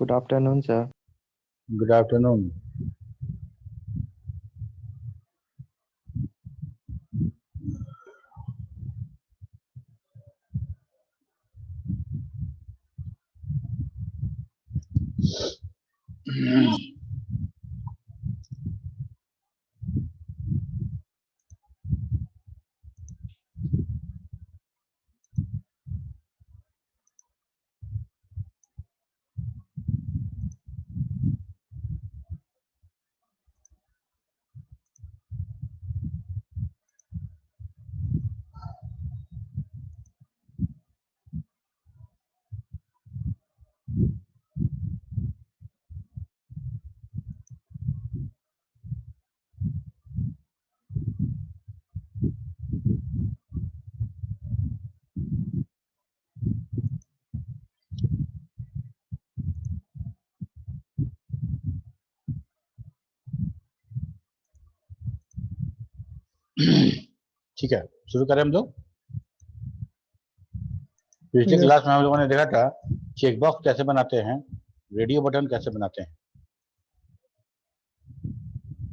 Good afternoon, sir. Good afternoon. ठीक है, शुरू करें हम लोग। पिछले क्लास में हम लोगों ने देखा था चेक बॉक्स कैसे बनाते हैं, रेडियो बटन कैसे बनाते हैं।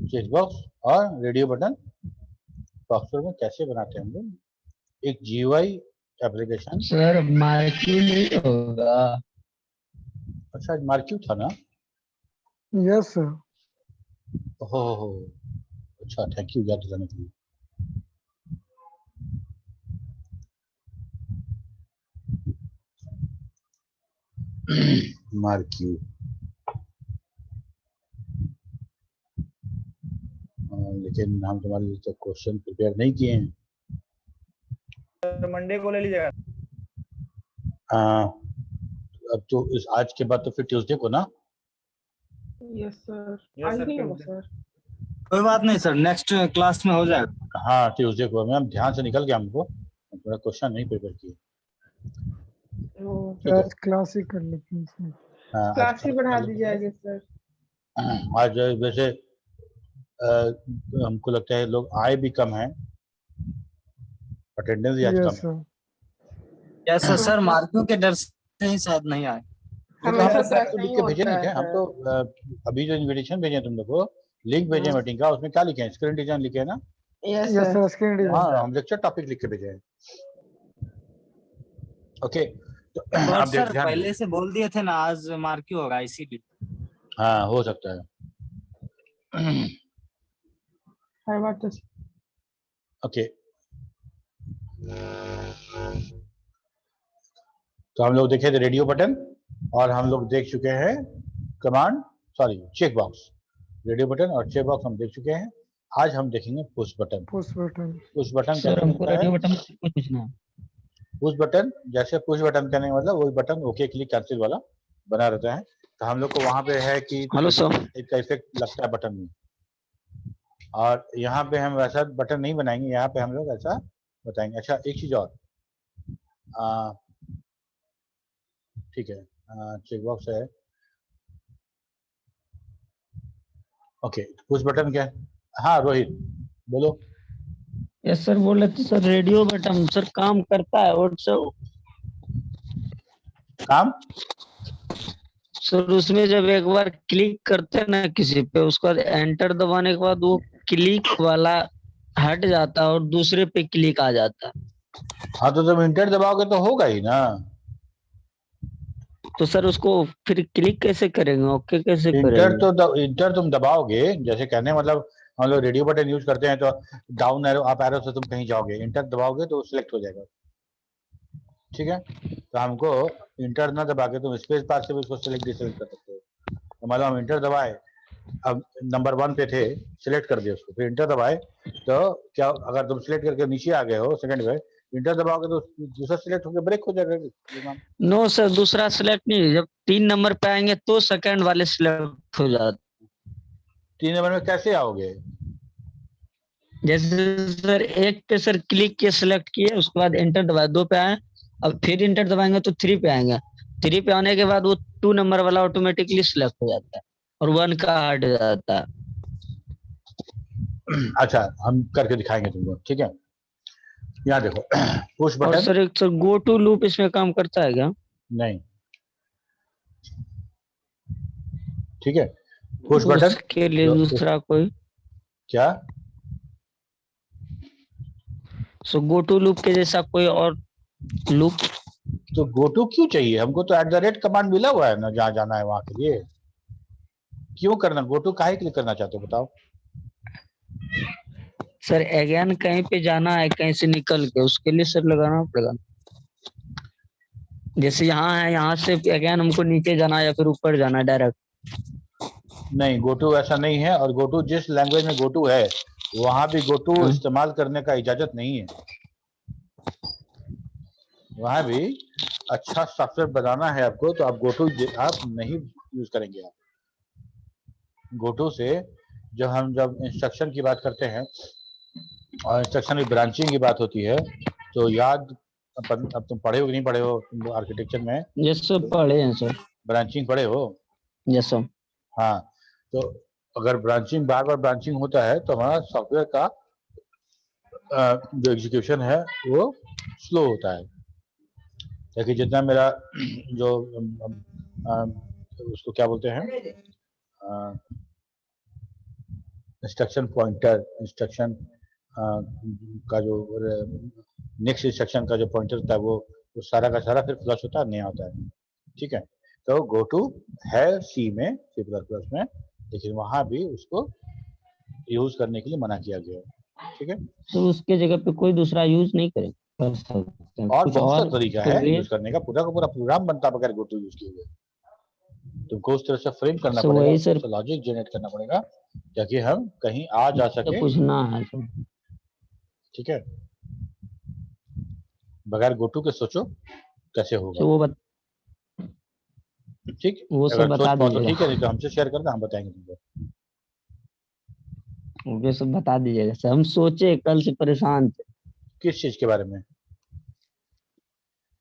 चेक बॉक्स और रेडियो बटन सॉफ्टवेयर में कैसे बनाते हैं हम लोग। एक जीयूआई एप्लीकेशन। सर मार्क्यू नहीं होगा। अच्छा, मार्क्यू था ना? Yes sir. हो अच्छा, थैंक यू याद दिलाने के लिए। मार्क्यू, लेकिन हम तुम्हारे लिए तो क्वेश्चन प्रिपेयर नहीं किए हैं। मंडे को ले लीजिएगा। अब तो इस आज के बाद तो फिर ट्यूसडे को ना? Yes sir. Yes, आज sir, नहीं होगा Tuesday। सर। कोई बात नहीं सर, नेक्स्ट क्लास में हो जाएगा। हाँ, ट्यूसडे को। मैम ध्यान से निकल गया हमको, थोड़ा क्वेश्चन नहीं प्रिपेयर किए। ओ, ठीक है। आज क्लास ही कर लेते हैं इसमें। हाँ, आज क्लास ही बढ़ा कर लेते दीजिए हैं। आगे सर। आज वैसे हमको लगता है लोग आए भी कम हैं, अटेंडेंस भी आज कम यस है। सर। यस सर, मार्क्यू के डर से ही शायद नहीं आए। नहीं तो हमेशा हम तो लोग ऐसा लिख ही के भेजे होता नहीं है थे हम सर। तो। अभी जो इनविटेशन भेजे हैं तुम लोग को, लिंक भेजे हैं मीटिंग का, उसमें क्या लिखे हैं? स्क्रीन डिजाइन लिखे हैं ना? Yes yes sir. Sir, screen design. हाँ, हम लेक्चर टॉपिक लिख के भेजे हैं। ओके, तो पर आप सर ध्यान पहले दीजिए। से बोल दिए थे ना आज मार्क्यू होगा, इसीलिए। हाँ, हो सकता है। हर बार तो ओके, तो हम लोग देखे थे रेडियो बटन, और हम लोग देख चुके हैं command, sorry check box. Radio button और चेक बॉक्स हम देख चुके हैं। आज हम देखेंगे push button. Push button. Push button sir कैसे हमको बनता है? रेडियो बटन में कुछ पूछना है। पुश बटन, जैसे पुश बटन करने का मतलब वही बटन ओके क्लिक कैंसिल वाला बना रहता है। तो हम लोग को वहां पे है कि हेलो सर। एक इफेक्ट लगता है बटन में, और यहाँ पे हम वैसा बटन नहीं बनाएंगे, यहाँ पे हम लोग ऐसा बताएंगे। अच्छा, एक चीज और, ठीक है, चेक बॉक्स है। ओके, पुश बटन क्या है? हाँ रोहित बोलो। यस सर, बोल रहे थे सर रेडियो बटन सर काम करता है और काम सर उसमें जब एक बार क्लिक करते हैं ना किसी पे, उसके बाद एंटर दबाने के बाद वो क्लिक वाला हट जाता है और दूसरे पे क्लिक आ जाता है। हाँ, तो जब इंटर दबाओगे तो होगा ही ना। तो सर उसको फिर क्लिक कैसे करेंगे, ओके कैसे इंटर करेंगे? तो इंटर तुम दबाओगे, जैसे कहने मतलब हम लोग रेडियो बटन यूज करते हैं तो डाउन एरो अप एरो से तुम कहीं जाओगे, इंटर दबाओगे तो सिलेक्ट हो जाएगा। ठीक है, तो हमको इंटर ना दबा के तुम स्पेस बार से भी उसको सिलेक्ट डिसेलेक्ट कर सकते हो। तो मतलब हम इंटर दबाए, अब नंबर 1 पे थे, सिलेक्ट कर दिया उसको, फिर इंटर दबाए तो क्या, अगर तुम सिलेक्ट करके नीचे आ गए हो सेकंड पे, इंटर दबाओगे तो दूसरा सिलेक्ट होकर ब्रेक हो जाएगा। नो सर, दूसरा सिलेक्ट नहीं, जब 3 नंबर पे आएंगे तो सेकंड वाले सिलेक्ट हो जाते। 3 नंबर में कैसे आओगे? जैसे सर 1 पे सर क्लिक किए, सिलेक्ट किए, उसके बाद एंटर दबाए, 2 पे आए, अब फिर इंटर दबाएंगे तो 3 पे आएंगे। 3 पे आने के बाद वो 2 नंबर वाला ऑटोमेटिकली सिलेक्ट हो जाता है और 1 का हट जाता है। अच्छा, हम करके दिखाएंगे तुमको, ठीक है। यहाँ देखो, पुश और बटन। सर एक सर गो टू लूप इसमें काम करता है क्या? नहीं, ठीक है, पुश बटन उसके लिए जो दूसरा कोई क्या सो गो टू लूप के जैसा कोई और लूप? तो गो टू क्यों चाहिए हमको? तो @ कमांड मिला हुआ है ना, जहाँ जाना है वहां के लिए। क्यों करना गो टू? काहे के लिए करना चाहते हो बताओ? सर अगेन कहीं पे जाना है कहीं से निकल के, उसके लिए सर लगाना पड़ेगा। जैसे यहाँ है, यहाँ से अगेन हमको नीचे जाना है या फिर ऊपर जाना है डायरेक्ट? नहीं, गो टू ऐसा नहीं है, और गो टू जिस लैंग्वेज में गो टू है वहां भी गो टू इस्तेमाल करने का इजाजत नहीं है। वहां भी अच्छा सॉफ्टवेयर बनाना है आपको तो आप गो टू आप नहीं यूज करेंगे। आप गो टू से जब इंस्ट्रक्शन की बात करते हैं और इंस्ट्रक्शन की ब्रांचिंग की बात होती है तो याद, अब तुम पढ़े हो कि नहीं पढ़े हो आर्किटेक्चर में? यस सर पढ़े हैं सर। ब्रांचिंग पढ़े हो? Yes sir. हाँ, तो अगर ब्रांचिंग बार बार ब्रांचिंग होता है तो हमारा सॉफ्टवेयर का जो एग्जीक्यूशन है वो स्लो होता है। ताकि जितना मेरा जो उसको क्या बोलते हैं, इंस्ट्रक्शन पॉइंटर, इंस्ट्रक्शन का जो नेक्स्ट इंस्ट्रक्शन का जो पॉइंटर होता है वो सारा का सारा फिर फ्लश होता है, नया होता है। ठीक है, तो गो टू है सी में, C++ में, लेकिन वहां भी उसको यूज करने के लिए मना किया गया है। ठीक है, तो उसके जगह पे कोई दूसरा यूज नहीं कर सकते? और कुछ बहुत सा और तरीका है यूज करने का, पूरा का पूरा प्रोग्राम बनता है बगैर गो टू यूज किए हुए। तुमको उस तरह से फ्रेम करना सो पड़ेगा, वही उस तरह सर से लॉजिक जनरेट करना पड़ेगा ताकि हम कहीं आ जा सके। पूछना है सर। ठीक है, बगैर गो टू के सोचो कैसे होगा। तो ठीक, वो सब अगर बता सोच पाओ तो दीजिएगा। ठीक है, नहीं तो हमसे शेयर करना, हम बताएंगे तुमको। वो सब बता दीजिएगा सर, हम सोचे कल से परेशान थे। किस चीज के बारे में?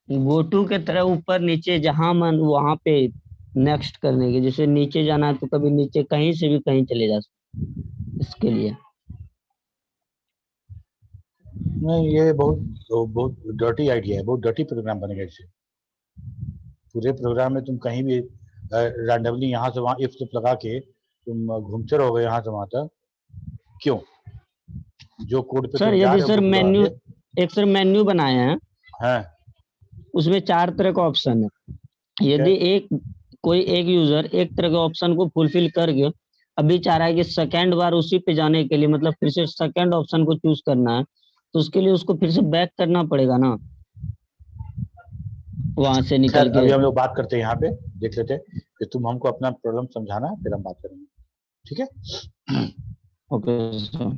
गो टू के तरह ऊपर नीचे जहां मन वहां पे नेक्स्ट करने के, जैसे नीचे जाना है तो कभी नीचे कहीं से भी कहीं चले जा सकते, इसके लिए। नहीं, ये बहुत डर्टी आइडिया है, बहुत डर्टी प्रोग्राम बनेगा इससे। पूरे प्रोग्राम में तुम कहीं भी रैंडमली यहाँ से वहाँ इफ लूप लगा के तुम घूमते रहोगे यहाँ से वहाँ तक। क्यों? जो कोड पे सर तुम जा यदि रहे हो सर वो पूरा मेन्यू, आगे एक सर मेन्यू बनाए हैं, है। उसमें 4 तरह का ऑप्शन है। यदि एक कोई एक यूजर एक तरह के ऑप्शन को फुलफिल कर गया, अभी चाह रहा है कि सेकंड बार उसी पे जाने के लिए, मतलब फिर से सेकंड ऑप्शन को चूज करना है, तो उसके लिए उसको फिर से बैक करना पड़ेगा ना, वहां से निकल खैर के। अभी हम लोग बात करते हैं, यहाँ पे देख लेते हैं कि तुम हमको अपना प्रॉब्लम समझाना, फिर हम बात करेंगे। ठीक है, ओके सर।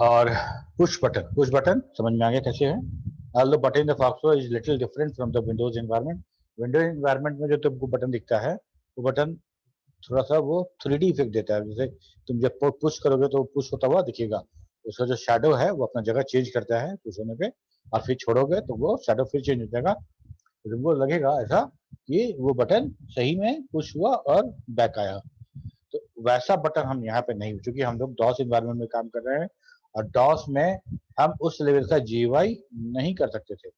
और पुश बटन समझ में आ गया कैसे है? although button in the Foxtrot is little different from the Windows environment. Windows environment में जो तुमको बटन दिखता है वो बटन थोड़ा सा वो 3D इफेक्ट देता है। जैसे तुम जब पुश करोगे तो पुश होता हुआ दिखेगा, उसका जो शेडो है वो अपना जगह चेंज करता है पुश होने पे, और फिर छोड़ोगे तो वो शेडो फिर चेंज हो जाएगा। तो तुमको लगेगा ऐसा कि वो बटन सही में पुश हुआ और बैक आया। तो वैसा बटन हम यहाँ पे नहीं, क्योंकि हम लोग डॉस इन्वायरमेंट में काम कर रहे हैं और डॉस में हम उस लेवल का GUI नहीं कर सकते थे।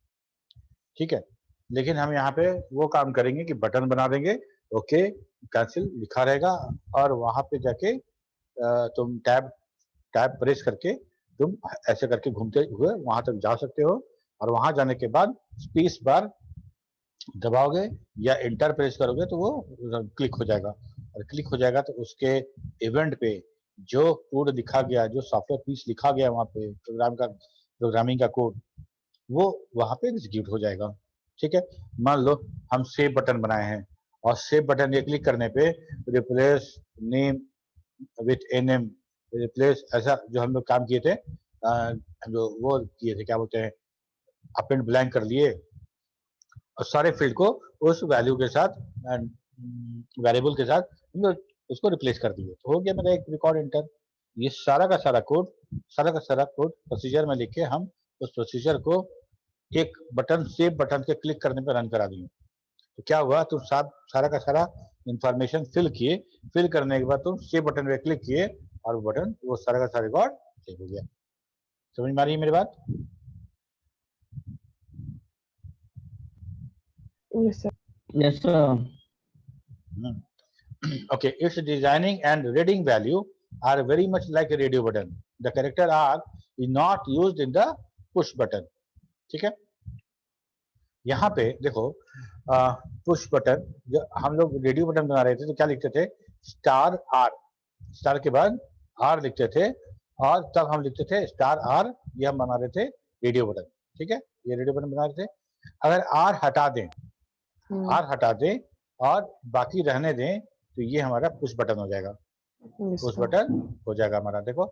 ठीक है, लेकिन हम यहाँ पे वो काम करेंगे कि बटन बना देंगे, ओके कैंसिल लिखा रहेगा, और वहां पे जाके तुम टैब प्रेस करके तुम ऐसे करके घूमते हुए वहां तक जा सकते हो, और वहां जाने के बाद स्पेस बार दबाओगे या इंटर प्रेस करोगे तो वो क्लिक हो जाएगा, और क्लिक हो जाएगा तो उसके इवेंट पे जो कोड लिखा गया, जो सॉफ्टवेयर पीस लिखा गया वहां पे प्रोग्रामिंग का कोड, वो वहां पे एग्जीक्यूट हो जाएगा। ठीक है, मान लो हम सेव बटन बनाए हैं और सेव बटन ये क्लिक करने पे replace name with NM, replace ऐसा जो हम लोग काम किए थे, जो वो किए थे क्या बोलते हैं, अपेंड ब्लैंक कर लिए और सारे फील्ड को उस वैल्यू के साथ, वेरिएबल के साथ हम लोग उसको रिप्लेस कर दिए, तो हो गया मेरा एक रिकॉर्ड इंटर। ये सारा का सारा कोड प्रोसीजर में लिख के हम उस प्रोसीजर को एक बटन सेव बटन के क्लिक करने पर रन करा दिए। तो क्या हुआ, तुम सारा का सारा इंफॉर्मेशन फिल करने के बाद तुम सेव बटन पे क्लिक किए और बटन वो सारा का सारा रिकॉर्ड सेव हो गया। समझ में आ रही है मेरी बात? Yes, sir. Yes sir. okay, its designing and reading value are very much like a radio button. The character R is not used in the push button. ठीक है, यहाँ पे देखो पुश बटन, जो हम लोग रेडियो बटन बना रहे थे तो क्या लिखते थे, स्टार आर, स्टार के बाद आर लिखते थे, और तब हम लिखते थे स्टार आर, ये हम बना रहे थे रेडियो बटन। ठीक है, ये रेडियो बटन बना रहे थे। अगर आर हटा दें, आर हटा दें और बाकी रहने दें तो ये हमारा पुश बटन हो जाएगा, yes, पुश sir. बटन हो जाएगा हमारा। देखो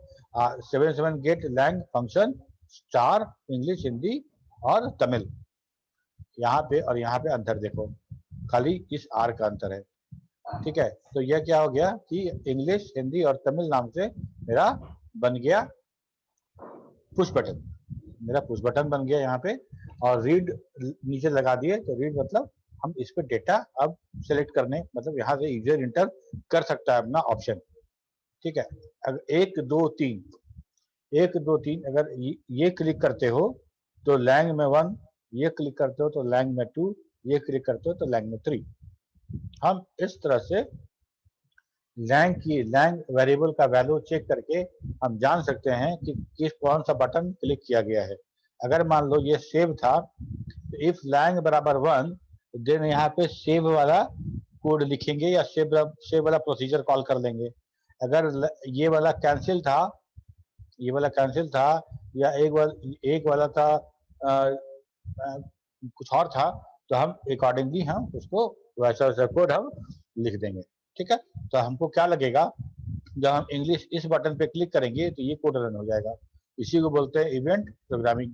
7 get lang function star English Hindi और तमिल, यहाँ पे और यहाँ पे अंतर देखो, खाली इस आर का अंतर है। ठीक है, तो यह क्या हो गया कि इंग्लिश हिंदी और तमिल नाम से मेरा बन गया पुश बटन, मेरा पुश बटन बन गया यहाँ पे। और रीड नीचे लगा दिए, तो रीड मतलब हम इस पे डेटा अब सेलेक्ट करने, मतलब यहाँ से यूजर इंटर कर सकता है अपना ऑप्शन। ठीक है, अगर 1 2 3 1 2 3 अगर ये क्लिक करते हो तो लैंग में 1, ये क्लिक करते हो तो लैंग में 2, ये क्लिक करते हो तो लैंग में 3। हम इस तरह से लैंग वेरिएबल का वैल्यू चेक करके हम जान सकते हैं कि कौन सा बटन क्लिक किया गया है। अगर मान लो ये सेव था, तो इफ लैंग बराबर 1, देन यहाँ पे सेव वाला कोड लिखेंगे या सेव वाला प्रोसीजर कॉल कर लेंगे। अगर ये वाला कैंसिल था, ये वाला कैंसिल था, या एक वाला था कुछ और था, तो हम अकॉर्डिंगली हम उसको वैसा वैसा कोड हम लिख देंगे। ठीक है, तो हमको क्या लगेगा, जब हम इंग्लिश इस बटन पे क्लिक करेंगे तो ये कोड रन हो जाएगा। इसी को बोलते हैं इवेंट प्रोग्रामिंग।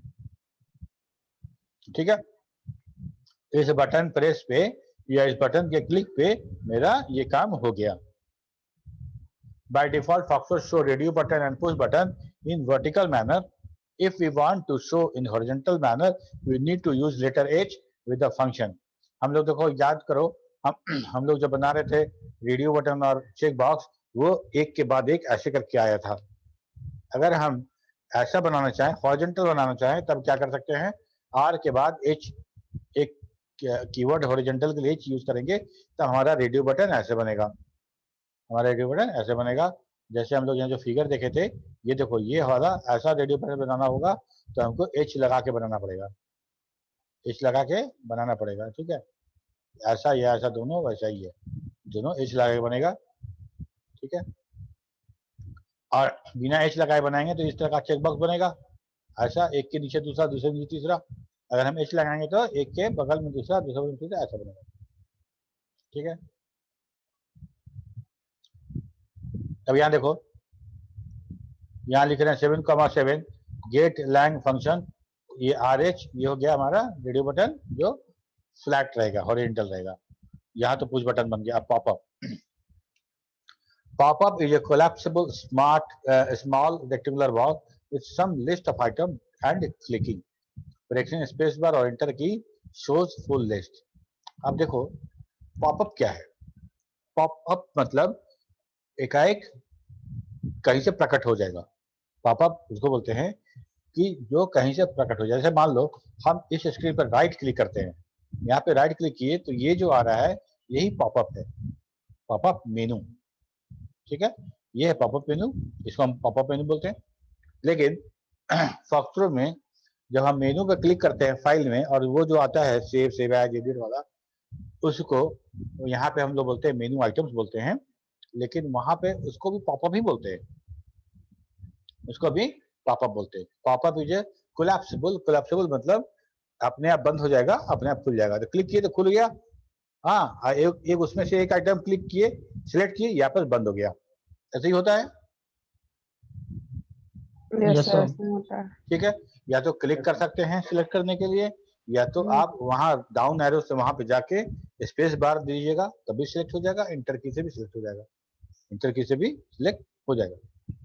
ठीक है, इस बटन प्रेस पे या इस बटन के क्लिक पे मेरा ये काम हो गया। By default, Foxtrot show radio button and push button in vertical manner. If we want to show in horizontal manner, we need to use letter H with the function. हम लोग देखो याद करो, हम लोग जब बना रहे थे रेडियो बटन और चेक बॉक्स, वो एक के बाद एक ऐसे करके आया था। अगर हम ऐसा बनाना चाहें, हॉरिजॉन्टल बनाना चाहें, तब क्या कर सकते हैं, आर के बाद एच, एक कीवर्ड हॉरिजॉन्टल के लिए एच यूज करेंगे, तो हमारा रेडियो बटन ऐसे बनेगा, हमारा रेडियो बटन ऐसे बनेगा। जैसे हम लोग यहाँ जो फिगर देखे थे, ये देखो ये वाला ऐसा रेडियो बटन बनाना होगा तो हमको एच लगा के बनाना पड़ेगा, एच लगा के बनाना पड़ेगा। ठीक है, ऐसा या ऐसा दोनों वैसा ही है, दोनों एच लगा के बनेगा। ठीक है, और बिना एच लगाए बनाएंगे तो इस तरह का चेक बॉक्स बनेगा, ऐसा एक के नीचे दूसरा, दूसरे के नीचे तीसरा। अगर हम एच लगाएंगे तो एक के बगल में दूसरा, दूसरे में तीसरा, ऐसा बनेगा। ठीक है, अब यहाँ देखो, यहाँ लिख रहे हैं 7,7 गेट लैंग फंक्शन, ये RH, ये हो गया हमारा रेडियो बटन जो फ्लैट रहेगा, हॉरिजॉन्टल रहेगा। यहाँ तो पुश बटन बन गया। अब popup, popup is a collapsible small rectangular box with some list of item and clicking, pressing space bar और एंटर की शोज फुल लिस्ट। अब देखो पॉपअप क्या है, पॉपअप मतलब एकाएक कहीं से प्रकट हो जाएगा। पॉपअप उसको बोलते हैं कि जो कहीं से प्रकट हो जाए। जैसे मान लो हम इस स्क्रीन पर राइट क्लिक करते हैं, यहाँ पे राइट क्लिक किए तो ये जो आ रहा है यही पॉपअप है, पॉपअप मेनू। ठीक है, ये है पॉपअप मेनू, इसको हम पॉपअप मेनू बोलते हैं। लेकिन फॉक्सट्रोट में जब हम मेनू पर क्लिक करते हैं फाइल में, और वो जो आता है सेव एज एडिट वाला, उसको यहाँ पे हम लोग बोलते हैं मेनू आइटम्स बोलते हैं, लेकिन वहां पे उसको भी पॉपअप ही बोलते हैं, उसको भी पॉपअप बोलते हैं। Popup is a collapsible, collapsible मतलब अपने आप बंद हो जाएगा, अपने आप खुल जाएगा। तो क्लिक किए तो खुल गया, हाँ, एक उसमें से एक आइटम क्लिक किए, सिलेक्ट किए, यहाँ पर बंद हो गया। ऐसे ही होता है। Yes, Yes, sir. sir. ऐसे होता है। ठीक है, या तो क्लिक कर सकते हैं सिलेक्ट करने के लिए, या तो आप वहां डाउन एरो से वहां पे जाके स्पेस बार दीजिएगा तभी सिलेक्ट हो जाएगा, इंटर की से भी सिलेक्ट हो जाएगा, इंटर की से भी सिलेक्ट हो जाएगा।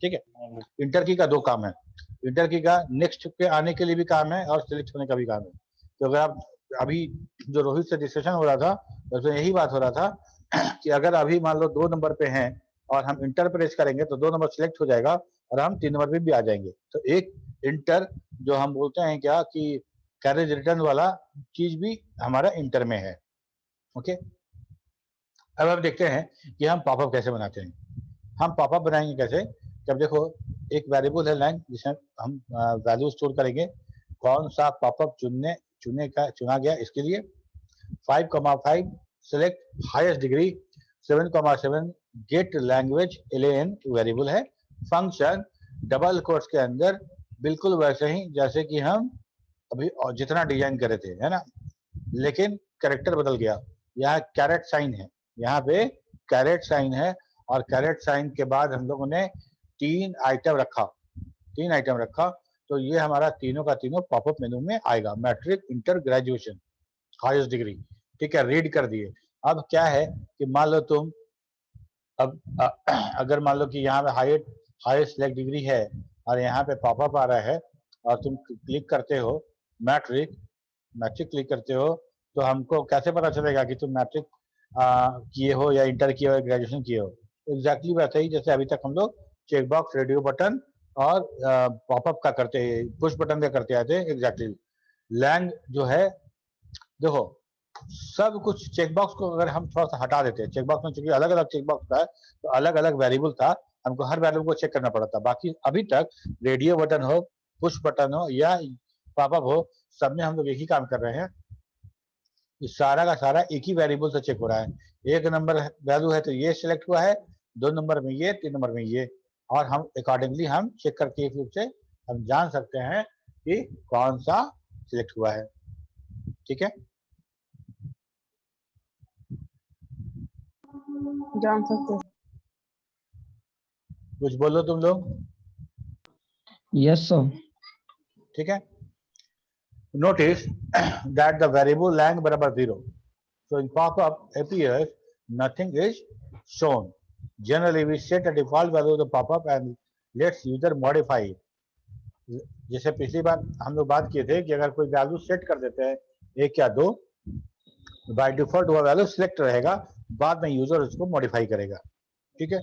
ठीक है, इंटर की का दो काम है, इंटर की का नेक्स्ट पे आने के लिए भी काम है और सिलेक्ट होने का भी काम है। तो अगर आप अभी जो रोहित से डिस्कशन हो रहा था, उसमें यही बात हो रहा था कि अगर अभी मान लो 2 नंबर पे हैं और हम इंटर प्रेस करेंगे तो 2 नंबर सिलेक्ट हो जाएगा और हम 3 नंबर पे भी आ जाएंगे। तो एक इंटर जो हम बोलते हैं क्या कि कैरेज रिटर्न वाला चीज भी हमारा इंटर में है। ओके, अब हम देखते हैं कि हम पॉपअप कैसे बनाते हैं। हम पॉपअप बनाएंगे कैसे? जब देखो एक वेरिएबल है लैंग जिसमें हम वैल्यू स्टोर करेंगे। कौन सा पॉपअप चुना गया इसके लिए 5,5 select highest degree 7,7 get language LAN variable है। फंक्शन डबल कोट्स के अंदर बिल्कुल वैसे ही जैसे कि हम अभी जितना डिजाइन करे थे, है ना, लेकिन कैरेक्टर बदल गया। यहाँ कैरेट साइन है, यहाँ पे कैरेट साइन है, और कैरेट साइन के बाद हम लोगों ने 3 आइटम रखा। तो ये हमारा तीनों का तीनों पॉपअप मेनू में आएगा। Matric, inter, graduation, highest degree, ठीक है, रीड कर दिए। अब क्या है कि मान लो तुम अब अगर मान लो कि यहाँ पे हाईएस्ट सिलेक्ट डिग्री है और यहाँ पे पॉपअप आ रहा है और तुम क्लिक करते हो मैट्रिक क्लिक करते हो, तो हमको कैसे पता चलेगा कि तुम मैट्रिक किए हो या इंटर किए हो या ग्रेजुएशन किए हो? एग्जैक्टली वैसे ही जैसे अभी तक हम लोग चेकबॉक्स, रेडियो बटन और पॉपअप का करते हैं, पुश बटन का करते आते हैं। एग्जैक्टली लैंग जो है, देखो सब कुछ चेकबॉक्स को अगर हम थोड़ा सा हटा देते हैं, चेकबॉक्स में चूंकि अलग अलग चेकबॉक्स था तो अलग अलग वेरिएबल था, हमको हर वेरिएबल को चेक करना पड़ा था। बाकी अभी तक रेडियो बटन हो, पुश बटन हो या पॉपअप हो, सब में हम लोग एक ही काम कर रहे हैं। सारा का सारा एक ही वेरिएबल से चेक हो रहा है। 1 नंबर वैल्यू है तो ये सिलेक्ट हुआ है, 2 नंबर में ये, 3 नंबर में ये, और हम अकॉर्डिंगली हम चेक करके एक रूप से हम जान सकते हैं कि कौन सा सिलेक्ट हुआ है। ठीक है, जान सकते हैं। कुछ बोलो तुम लोग। Yes sir. ठीक है, notice that the variable lang बराबर 0, so in pop-up appears nothing is shown. Generally we set a default value of the pop-up and let's user modify it. जैसे पिछली बार हम लोग बात किए थे कि अगर कोई वैल्यू सेट कर देते हैं 1 या 2, बाय डिफॉल्ट वो वैल्यू सिलेक्ट रहेगा, बाद में यूजर उसको मॉडिफाई करेगा। ठीक है,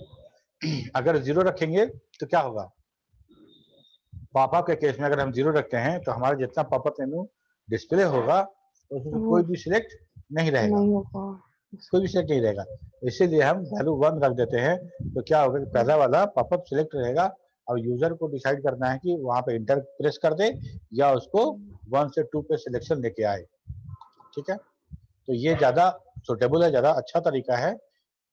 अगर 0 रखेंगे तो क्या होगा? पॉपअप के केस में अगर हम 0 रखते हैं तो हमारा जितना पॉपअप मेनू डिस्प्ले होगा उसमें कोई भी सिलेक्ट नहीं रहेगा, नहीं होगा। कोई भी सिलेक्ट नहीं रहेगा। इसीलिए हम वैल्यू 1 रख देते हैं, तो क्या होगा कि पहला वाला पॉपअप सिलेक्ट रहेगा और यूजर को डिसाइड करना है कि वहां पे इंटर प्रेस कर दे या उसको 1 से 2 पे सिलेक्शन लेके आए। ठीक है, तो ये ज्यादा सुटेबल है, ज्यादा अच्छा तरीका है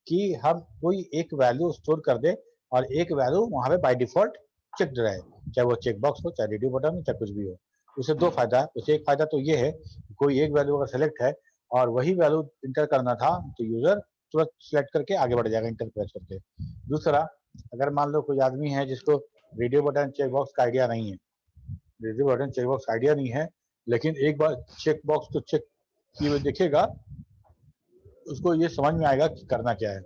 कि हम कोई एक वैल्यू स्टोर कर दे और एक वैल्यू वहां पे बाय डिफॉल्ट चेक रहे, चाहे वो चेक बॉक्स हो, चाहे रेडियो बटन हो, चाहे कुछ भी हो। उससे 2 फायदा है। उससे एक फायदा तो ये है कि कोई एक वैल्यू अगर सेलेक्ट है और वही वैल्यू इंटर करना था तो यूजर तुरंत सिलेक्ट करके आगे बढ़ जाएगा इंटर प्रेस करके। दूसरा, अगर मान लो कोई आदमी है जिसको रेडियो बटन चेक बॉक्स का आइडिया नहीं है, radio button check box idea नहीं है, लेकिन एक बार चेक बॉक्स को चेक किए हुए देखेगा, उसको ये समझ में आएगा कि करना क्या है।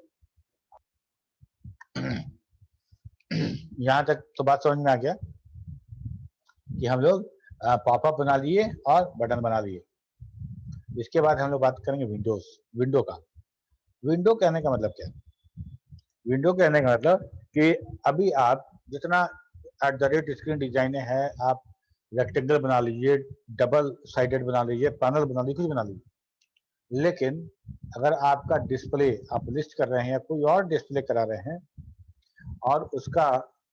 यहाँ तक तो बात समझ में आ गया कि हम लोग पॉपअप बना लिए और बटन बना लिए। इसके बाद हम लोग बात करेंगे विंडो का। विंडो कहने का मतलब क्या है? विंडो कहने का मतलब कि अभी आप जितना @ स्क्रीन डिजाइन है, आप रेक्टेंगल बना लीजिए, डबल साइडेड बना लीजिए, पैनल बना लीजिए, कुछ बना लीजिए, लेकिन अगर आपका डिस्प्ले आप लिस्ट कर रहे हैं या कोई और डिस्प्ले करा रहे हैं और उसका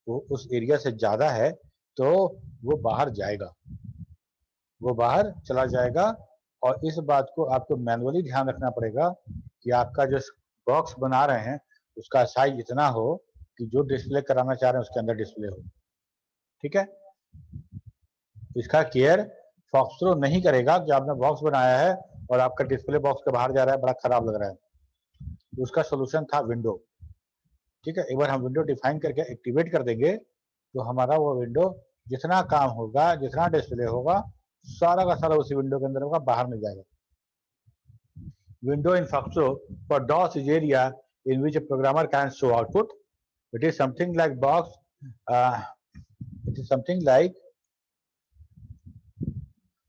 वो उस एरिया से ज्यादा है तो वो बाहर जाएगा, वो बाहर चला जाएगा। और इस बात को आपको मैनुअली ध्यान रखना पड़ेगा कि आपका जो बॉक्स बना रहे हैं उसका साइज इतना हो कि जो डिस्प्ले कराना चाह रहे हैं उसके अंदर डिस्प्ले हो। ठीक है, इसका केयर फॉक्सट्रो नहीं करेगा कि आपने बॉक्स बनाया है और आपका डिस्प्ले बॉक्स के बाहर जा रहा है, बड़ा खराब लग रहा है। उसका सोल्यूशन था विंडो। ठीक है, एक बार हम विंडो डिफाइन करके एक्टिवेट कर देंगे तो हमारा वो विंडो जितना काम होगा, जितना डिस्प्ले होगा, सारा का सारा उसी विंडो के अंदर होगा, बाहर नहीं जाएगा। Window in FoxPro for DOS is area in which a programmer can show output. It is something like box. It is something like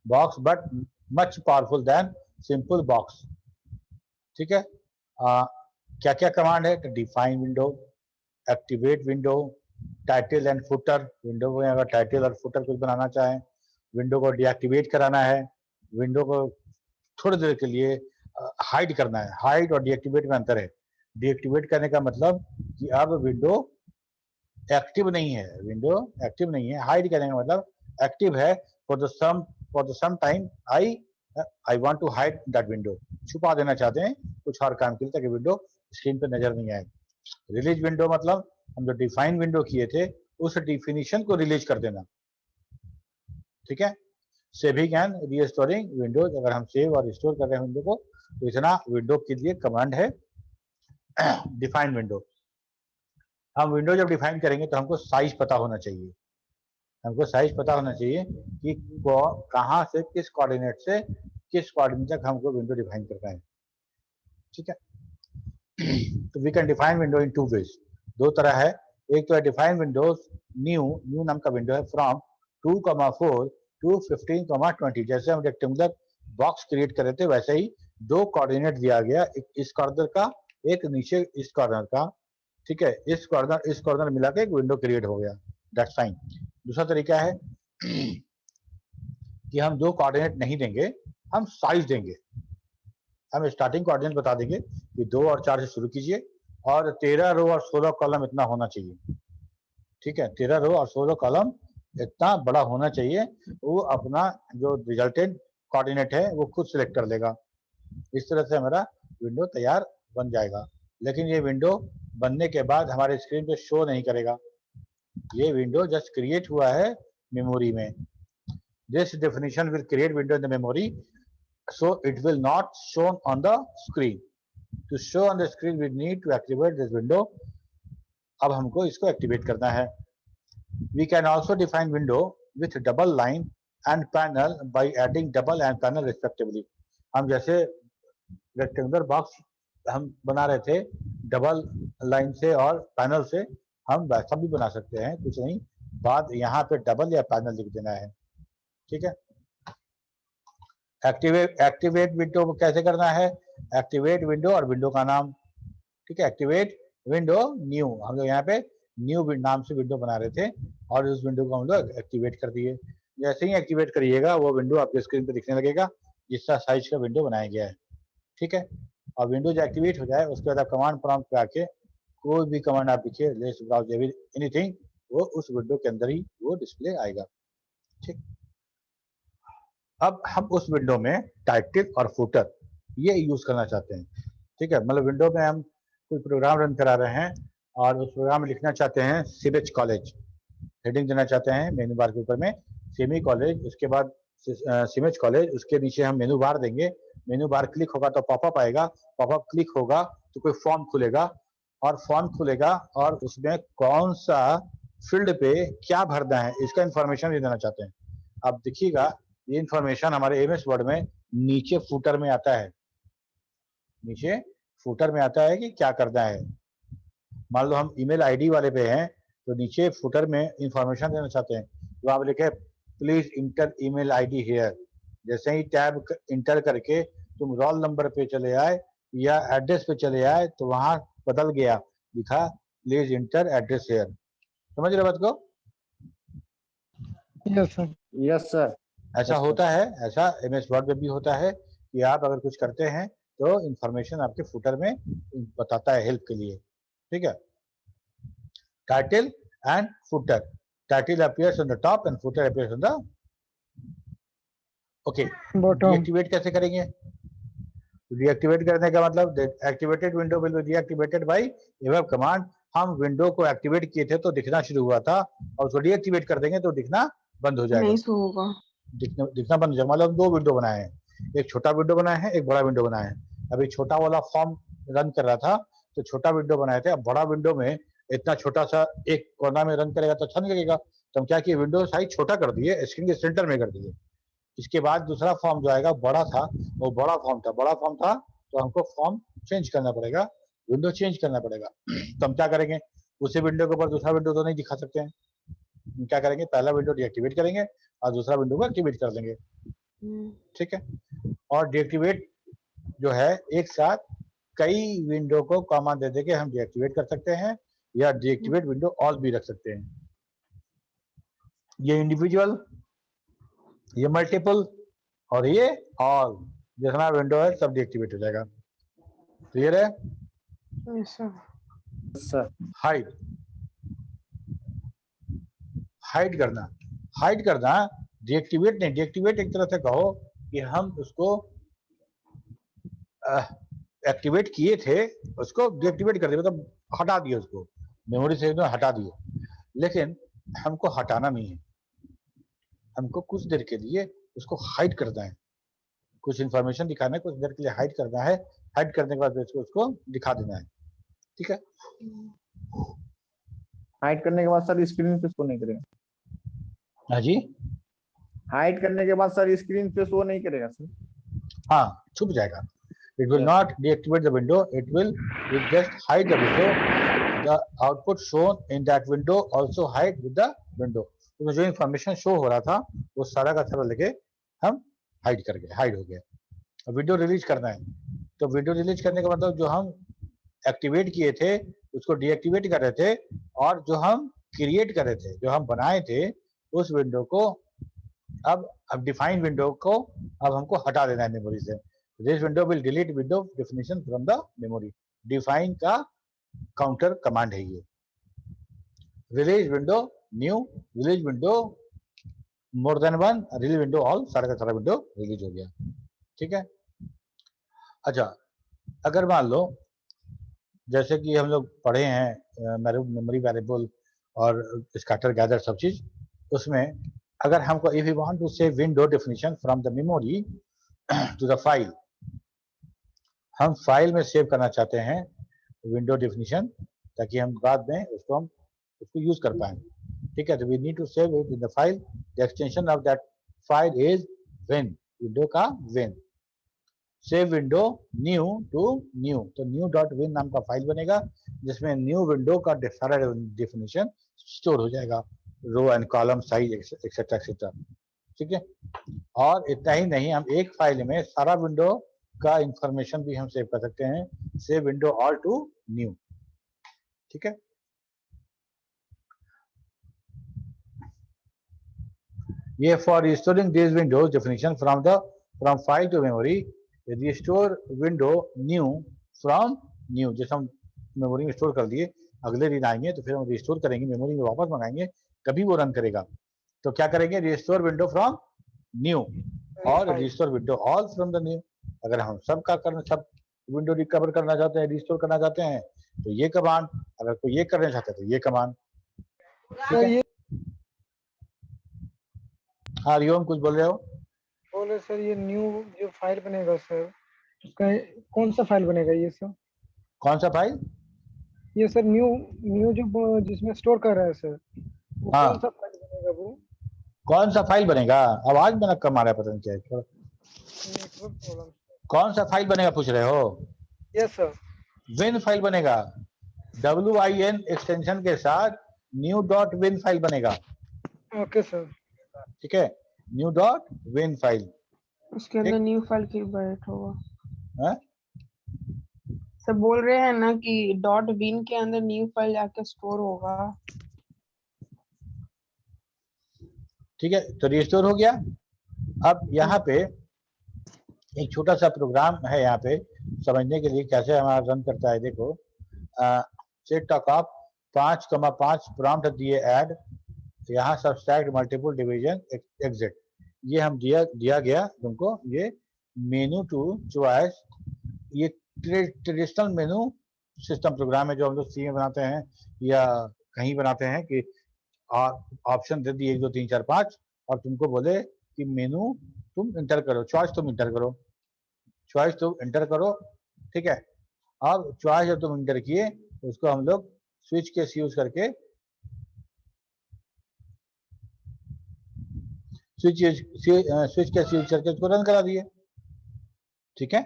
box but much powerful than simple box. ठीक है, क्या क्या कमांड है? Define window, activate window, title and footer. Window में अगर title और footer कुछ बनाना चाहें, विंडो को डीएक्टिवेट कराना है, विंडो को थोड़ी देर के लिए हाइड करना है। हाइड और डीएक्टिवेट में अंतर है। डीएक्टिवेट करने का मतलब कि अब विंडो एक्टिव नहीं है, विंडो एक्टिव नहीं है। हाइड करने का मतलब एक्टिव है, for the some time I want to hide that window, छुपा देना चाहते हैं कुछ और काम के लिए ताकि विंडो स्क्रीन पे नजर नहीं आए। रिलीज विंडो मतलब हम जो डिफाइन विंडो किए थे उस डिफिनीशन को रिलीज कर देना, ठीक है। सेविंग एंड रीस्टोरिंग विंडोज, अगर हम सेव और रिस्टोर कर रहे हैं विंडो को तो इतना विंडो के लिए कमांड है डिफाइन विंडो। हम विंडो जब डिफाइन करेंगे तो हमको साइज पता होना चाहिए, हमको साइज पता होना चाहिए कि कहाँ से किस कोऑर्डिनेट से किस कोऑर्डिनेट तक हमको विंडो डिफाइन करना है, ठीक है। तो we can define window in two ways, दो तरह है। एक तो है डिफाइन विंडोज न्यू नाम का विंडो है फ्रॉम 2,4 to 15,20, जैसे हम रेक्टेंगुलर बॉक्स क्रिएट कर रहे थे वैसे ही दो कोऑर्डिनेट दिया गया, एक इस कॉर्नर का एक नीचे इस कॉर्नर का, ठीक है। इस कॉर्नर मिला के एक विंडो क्रिएट हो गया, दैट्स फाइन। दूसरा तरीका है कि हम दो कोऑर्डिनेट नहीं देंगे, हम साइज देंगे। हम स्टार्टिंग कोऑर्डिनेट बता देंगे कि 2 और 4 से शुरू कीजिए और 13 रो और 16 कॉलम इतना होना चाहिए, ठीक है। 13 रो और 16 कॉलम इतना बड़ा होना चाहिए, वो अपना जो रिजल्टेंट कोऑर्डिनेट है वो खुद सिलेक्ट कर लेगा। इस तरह से हमारा विंडो तैयार बन जाएगा, लेकिन ये विंडो बनने के बाद हमारे स्क्रीन पे शो नहीं करेगा, ये विंडो जस्ट क्रिएट हुआ है मेमोरी में। This definition will create window in the memory, so it will not shown on the screen. To show on the screen we need to activate this window. अब हमको इसको activate करना है। We can also define window with double line and panel by adding double and panel respectively. हम जैसे rectangular box हम बना रहे थे डबल लाइन से और पैनल से, हम वैसा भी बना सकते हैं, कुछ नहीं, बाद यहाँ पे डबल या पैनल लिख देना है, ठीक है। एक्टिवेट विंडो कैसे करना है, एक्टिवेट विंडो और विंडो का नाम, ठीक है। एक्टिवेट विंडो न्यू, हम लोग यहाँ पे न्यू नाम से विंडो बना रहे थे और उस विंडो को हम लोग एक्टिवेट कर दिए। जैसे ही एक्टिवेट करिएगा वो विंडो आपके स्क्रीन पे दिखने लगेगा जिसका साइज का विंडो बनाया गया है, ठीक है। और विंडो जो एक्टिवेट हो जाए उसके बाद आप कमांड प्रॉम्प्ट पे आके कोई भी कमांड आप लिखिए, लेट्स ब्राउज एनीथिंग, वो उस विंडो के अंदर ही वो डिस्प्ले आएगा, ठीक। अब हम उस विंडो में टाइटल और फुटर ये यूज करना चाहते हैं, ठीक है। मतलब विंडो में हम कोई प्रोग्राम रन करा रहे हैं और उस प्रोग्राम में लिखना चाहते हैं सीवेज कॉलेज, हेडिंग देना चाहते हैं मेनू बार के ऊपर में सेमी कॉलेज, उसके बाद सीमेज कॉलेज, उसके नीचे हम मेनू बार देंगे। मेनू बार क्लिक होगा तो पॉपअप आएगा, पॉपअप क्लिक होगा तो कोई फॉर्म खुलेगा और फॉर्म खुलेगा और उसमें कौन सा फील्ड पे क्या भरना है इसका इंफॉर्मेशन भी देना चाहते हैं। अब देखिएगा ये इंफॉर्मेशन हमारे एमएस वर्ड में नीचे फुटर में आता है, नीचे फुटर में आता है कि क्या करना है। मान लो हम ईमेल आईडी वाले पे हैं तो नीचे फुटर में इंफॉर्मेशन देना चाहते हैं तो आप लिखे please inter email ID here. जैसे ही टैब इंटर करके तुम रोल नंबर पे चले आए या एड्रेस पे चले आए तो वहां बदल गया, लिखा प्लीज इंटर एड्रेस हियर। समझ रहे बात को? Yes sir. Yes sir. ऐसा होता है, ऐसा एमएस वर्ड में भी होता है कि आप अगर कुछ करते हैं तो इंफॉर्मेशन आपके फुटर में बताता है हेल्प के लिए, ठीक है। Title and footer, title appears on the top and footer appears on the okay. Bottom. Deactivate कैसे करेंगे? डीएक्टिवेट करने का मतलब activated window will be deactivated by एवब कमांड। हम विंडो को एक्टिवेट किए थे तो दिखना शुरू हुआ था और उसको डीएक्टिवेट कर देंगे तो दिखना बंद हो जाएगा, नहीं शो होगा, दिखना बंद हो जाएगा। मतलब दो विंडो बनाए हैं, एक छोटा विंडो बनाया है, एक बड़ा विंडो बनाया है। अभी छोटा वाला फॉर्म रन कर रहा था तो छोटा विंडो बनाए थे, अब बड़ा विंडो में इतना छोटा सा एक कोना में रन करेगा तो अच्छा नहीं लगेगा, तो हम क्या किए विंडो साइज छोटा कर दिए, स्क्रीन के सेंटर में कर दिए। इसके बाद दूसरा फॉर्म जो आएगा बड़ा था, वो बड़ा फॉर्म था तो हमको फॉर्म चेंज करना पड़ेगा, विंडो चेंज करना पड़ेगा। तो हम क्या करेंगे, उसी विंडो के ऊपर दूसरा विंडो तो नहीं दिखा सकते हैं, हम क्या करेंगे पहला विंडो डीएक्टिवेट करेंगे और दूसरा विंडो को एक्टिवेट कर देंगे, ठीक है। और डीएक्टिवेट जो है एक साथ कई विंडो को कॉमा दे देके हम डीएक्टिवेट कर सकते हैं या डीएक्टिवेट विंडो ऑल भी रख सकते हैं। ये इंडिविजुअल, ये मल्टीपल और ये ऑल, जितना विंडो है सब डीएक्टिवेट हो जाएगा। क्लियर है? Yes, sir. Sir hide, hide करना, हाइड करना, डीएक्टिवेट नहीं, डीएक्टिवेट एक तरह से कहो कि हम उसको एक्टिवेट किए थे, उसको डीएक्टिवेट कर दिया, मतलब हटा दिए, उसको मेमोरी से एकदम हटा दिए। लेकिन हमको हटाना नहीं है, हमको कुछ देर के लिए उसको हाइड करना है, कुछ इंफॉर्मेशन दिखाना है, कुछ देर के लिए हाइड करना है। हाइड करने के बाद उसको दिखा देना है, ठीक है। हाइड करने के बाद सर स्क्रीन पे शो नहीं करेगा। हाँ जी, हाइड करने के बाद सर स्क्रीन पे शो नहीं करेगा सर। हाँ, छुप जाएगा। It will not deactivate the window. It will just hide the window. The output shown in that window also hide with the window. तो जो इंफॉर्मेशन शो हो रहा था वो सारा का सारा लेके हम हाइड कर गए, हाइड हो गया। अब विंडो रिलीज करना है, तो विंडो रिलीज करने का मतलब जो हम एक्टिवेट किए थे उसको डीएक्टिवेट कर रहे थे, और जो हम क्रिएट कर रहे थे, जो हम बनाए थे उस विंडो को अब डिफाइन विंडो को अब हमको हटा देना है मेमोरी से। This window will delete window definition from the memory. Define का काउंटर कमांड है ये। Release window new, release window more than one, release window all, सारा का सारा विंडो रिलीज हो गया, ठीक है। अच्छा, अगर मान लो जैसे कि हम लोग पढ़े हैं मेमोरी वेरिएबल और स्कैटर गैदर सब चीज, उसमें अगर हमको if you want to save window definition from the memory to the file, हम फाइल में सेव करना चाहते हैं विंडो डेफिनेशन, ताकि हम बाद में उसको यूज कर पाए, ठीक है। तो we need to save it in the file. The extension of that file is win, window का win. Save window new to new, तो न्यू डॉट विन नाम का फाइल बनेगा जिसमें न्यू विंडो का सारा डेफिनेशन स्टोर हो जाएगा, row and column size etcetera etcetera, ठीक है। और इतना ही नहीं, हम एक फाइल में सारा विंडो का इंफॉर्मेशन भी हम सेव कर सकते हैं, save window all to new, ठीक है। ये for restoring this windows definition from file to memory, restore window new from new. जैसे हम मेमोरी में स्टोर कर दिए, अगले दिन आएंगे तो फिर हम रिस्टोर करेंगे, मेमोरी में वापस मंगाएंगे, कभी वो रन करेगा। तो क्या करेंगे, रिस्टोर विंडो फ्रॉम न्यू और restore window all from the new. अगर हम सब विंडो रिकवर करना चाहते हैं, रिस्टोर करना चाहते हैं, तो ये कमांड, अगर कोई ये करना चाहता है तो ये कमांड, ठीक है। हाँ रियोम, कुछ बोल रहे हो? बोले सर ये न्यू जो फाइल बनेगा सर, उसका कौन सा फाइल बनेगा ये सर? कौन सा फाइल? ये सर न्यू जो जिसमें स्टोर कर रहे हैं सर, वो हाँ, कौन सा फाइल बनेगा वो? कौन सा फाइल बनेगा? आवाज मेरा कम आ रहा है, पता नहीं क्या है, नेटवर्क प्रॉब्लम। कौन सा फाइल बनेगा पूछ रहे हो? Yes sir. विन फाइल बनेगा, WIN एक्सटेंशन के साथ न्यू डॉट विन फाइल बनेगा, ओके सर। ठीक है। न्यू डॉट विन फाइल, उसके अंदर न्यू फाइल की बैठ होगा। हाँ? सब बोल रहे हैं ना कि डॉट बिन के अंदर न्यू फाइल जाके स्टोर होगा। ठीक है, तो रिस्टोर हो गया। अब यहाँ पे एक छोटा सा प्रोग्राम है, यहाँ पे समझने के लिए कैसे हमारा रन करता है। देखो, सेट टॉक ऑफ 5,5 प्रॉम्प्ट दिए ऐड, यहाँ सब्सट्रैक्ट मल्टीपल डिवीजन एग्जिट, ये हम दिया गया तुमको। ये मेनू टू चॉइस, ये ट्रेडिशनल मेनू सिस्टम प्रोग्राम है जो हम लोग सी में बनाते हैं या कहीं बनाते हैं, कि ऑप्शन दे दिए 1 2 3 4 5 और तुमको बोले कि मेनू तुम इंटर करो, चॉइस तुम इंटर करो, चॉइस तुम इंटर करो, ठीक है। अब चॉइस जब तुम इंटर किए तो उसको हम लोग स्विच केस यूज करके स्विच केस यूज करके उसको रन करा दिए, ठीक है।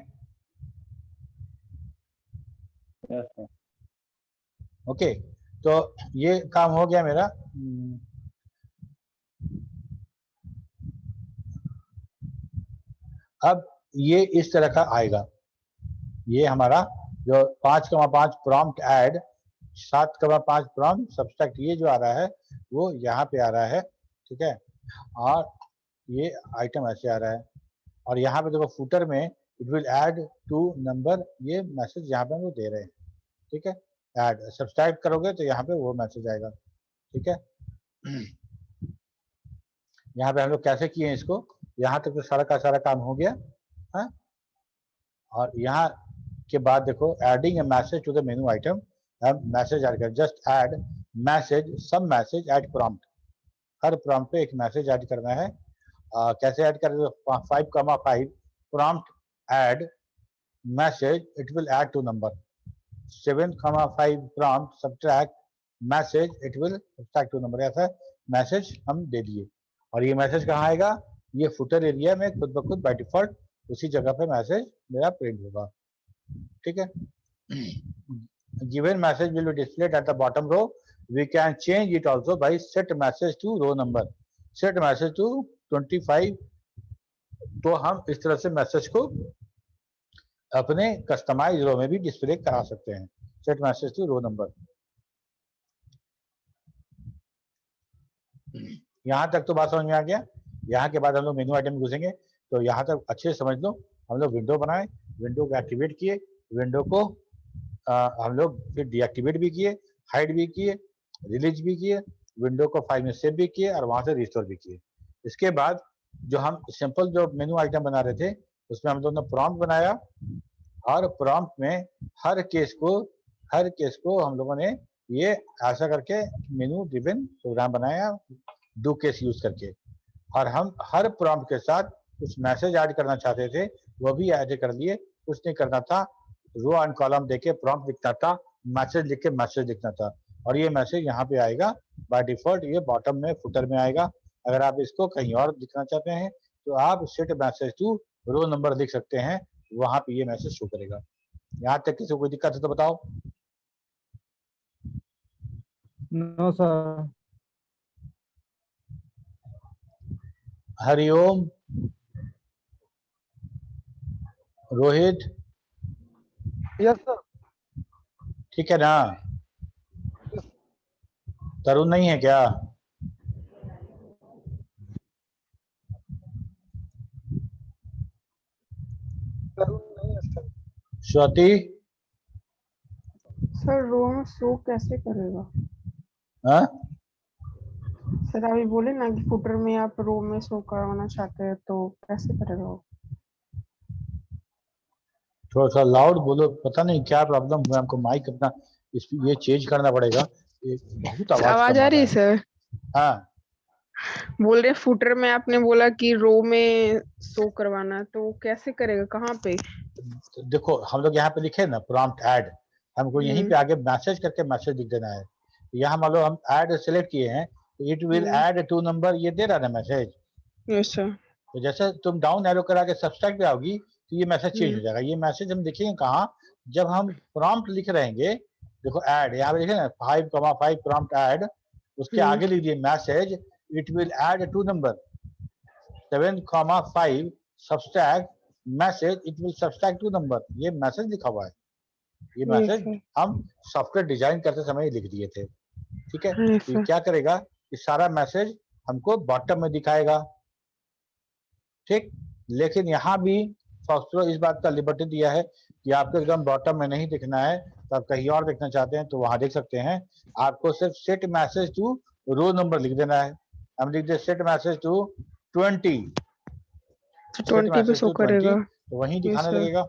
ओके, तो ये काम हो गया मेरा। अब ये इस तरह का आएगा, ये हमारा जो 5,5 प्रॉम्प्ट ऐड, 7,5 प्रॉम्प्ट सब्सट्रैक्ट, ये जो आ रहा है वो यहाँ पे आ रहा है, ठीक है। और ये आइटम ऐसे आ रहा है, और यहाँ पे देखो फुटर में it will add two number, ये मैसेज यहाँ पे हम लोग दे रहे हैं, ठीक है, ऐड सब्सट्रैक्ट करोगे तो यहाँ पे वो मैसेज आएगा। ठीक है, यहाँ पे हम लोग कैसे किए हैं इसको, यहाँ तक तो सारा का सारा काम हो गया है। और यहाँ के बाद देखो adding a message to the menu item, हम मैसेज ऐड कर, जस्ट ऐड मैसेज सब मैसेज ऐड प्रॉम्प्ट, हर प्रॉम्प्ट पे एक मैसेज ऐड करना है। कैसे ऐड कर, 5,5 prompt add message it will add two number, 7,5 prompt subtract message it will subtract two number. ऐसा मैसेज हम दे दिए और ये मैसेज कहाँ आएगा, ये फुटर एरिया में खुद ब खुद बाय डिफॉल्ट उसी जगह पे मैसेज मेरा प्रिंट होगा। ठीक है, given message will be displayed at the bottom row, we can change it also by set message to row number, set message to 25। तो हम इस तरह से मैसेज को अपने कस्टमाइज रो में भी डिस्प्ले करा सकते हैं, set message to row number. यहाँ तक तो बात समझ में आ गया। यहाँ के बाद हम लोग मेनू आइटम में घुसेंगे, तो यहाँ तक अच्छे से समझ लो। हम लोग विंडो बनाए, विंडो को एक्टिवेट किए, विंडो को हम लोग फिर डीएक्टिवेट भी किए, हाइड भी किए, रिलीज भी किए, विंडो को फाइल में सेव भी किए और वहां से रिस्टोर भी किए। इसके बाद जो हम सिंपल जो मेनू आइटम बना रहे थे उसमें हम लोगों ने प्रॉम्प्ट बनाया और प्रॉम्प्ट में हर केस को हम लोगों ने ये ऐसा करके मेनू ड्रिवन प्रोग्राम बनाया डू केस यूज करके। और हम हर प्रॉम्प्ट के साथ कुछ मैसेज ऐड करना चाहते थे, वो भी ऐड कर लिए। कुछ नहीं करना था, रो एंड कॉलम देके प्रॉम्प्ट लिखना था, मैसेज लिख के मैसेज लिखना था और ये मैसेज यहाँ पे आएगा बाय डिफॉल्ट, ये बॉटम में फुटर में आएगा। अगर आप इसको कहीं और लिखना चाहते हैं तो आप set message to row number लिख सकते हैं, वहां पे ये मैसेज शो करेगा। यहाँ तक किसी को कोई दिक्कत है तो बताओ। No sir. Hariom, Rohit, yes sir. ठीक है ना? तरुण नहीं है क्या? जरूर नहीं है सर। स्वाति, सर रो में शो कैसे करेगा? हाँ सर अभी बोले ना कि फुटर में आप रो में शो करवाना चाहते हैं, तो कैसे करेगा वो? थोड़ा सा लाउड बोलो, पता नहीं क्या प्रॉब्लम हुआ हमको, माइक अपना ये चेंज करना पड़ेगा, ये बहुत आवाज कम आ रही है है। सर? हाँ बोल रहे फुटर में आपने बोला कि रो में शो करवाना, तो कैसे करेगा, कहाँ पे? देखो हम लोग यहाँ पे लिखे ना प्रॉम्प्ट ऐड, हमको यहीं पे आगे मैसेज करके मैसेज लिख देना है। यहाँ मान लो हम ऐड सेलेक्ट किए हैं, it will add two number, ये दे रहा है ना मैसेज। Yes sir. तो जैसे तुम डाउन एरो करा के सब्सट्रैक्ट पे आओगी तो ये मैसेज चेंज हो जाएगा। ये मैसेज हम देखेंगे कहाँ, जब हम प्रॉम्प्ट लिख रहेंगे। देखो ऐड यहाँ पे लिखे ना 5,5 प्रॉम्प्ट ऐड, उसके आगे लिख दिए message it will add two number, 7,5 subtract message it will subtract two number, ये मैसेज लिखा हुआ है। ये मैसेज हम सॉफ्टवेयर डिजाइन करते समय लिख दिए थे। ठीक है, तो ये क्या करेगा कि सारा मैसेज हमको बॉटम में दिखाएगा। ठीक, लेकिन यहाँ भी सॉफ्टवेयर इस बात का लिबर्टी दिया है कि आपको एकदम बॉटम में नहीं दिखना है, तो आप कहीं और देखना चाहते हैं तो वहां देख सकते हैं। आपको सिर्फ set message to row number लिख देना है। हम लिख दे सेट मैसेज टू 20, 20 पे शो करेगा, तो वहीं दिखाने लगेगा।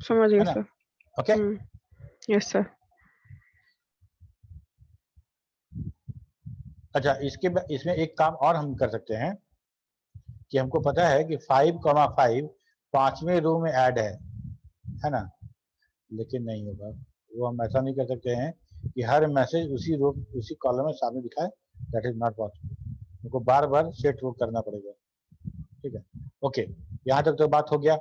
समझ गया सर। Okay, yes sir. अच्छा इसमें एक काम और हम कर सकते हैं कि हमको पता है कि 5,5 5वें रो में ऐड है ना, लेकिन नहीं होगा वो। हम ऐसा नहीं कर सकते हैं कि हर मैसेज उसी रो उसी कॉलम में सामने दिखाए, दैट इज नॉट पॉसिबल। हमको बार बार सेट रो करना पड़ेगा। ठीक है, ओके, यहाँ तक तो बात हो गया।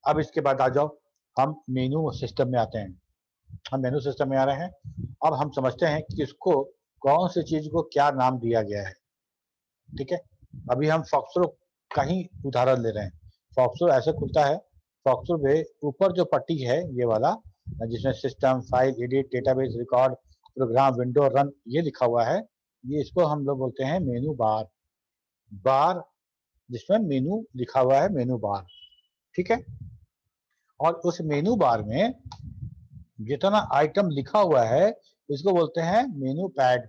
अब इसके बाद आ जाओ हम मेनू सिस्टम में आते हैं। हम मेनू सिस्टम में आ रहे हैं, अब हम समझते हैं कि इसको कौन सी चीज को क्या नाम दिया गया है। ठीक है, अभी हम फॉक्सरो का ही उदाहरण ले रहे हैं। फॉक्सरो ऐसे खुलता है, फॉक्सरो में ऊपर जो पट्टी है ये वाला, जिसमें system, file, edit, database, record, program, window, run, ये लिखा हुआ है, ये इसको हम लोग बोलते हैं मेनू बार। बार जिसमें मेनू लिखा हुआ है, मेनू बार। ठीक है, और उस मेनू बार में जितना आइटम लिखा हुआ है इसको बोलते हैं मेनू पैड।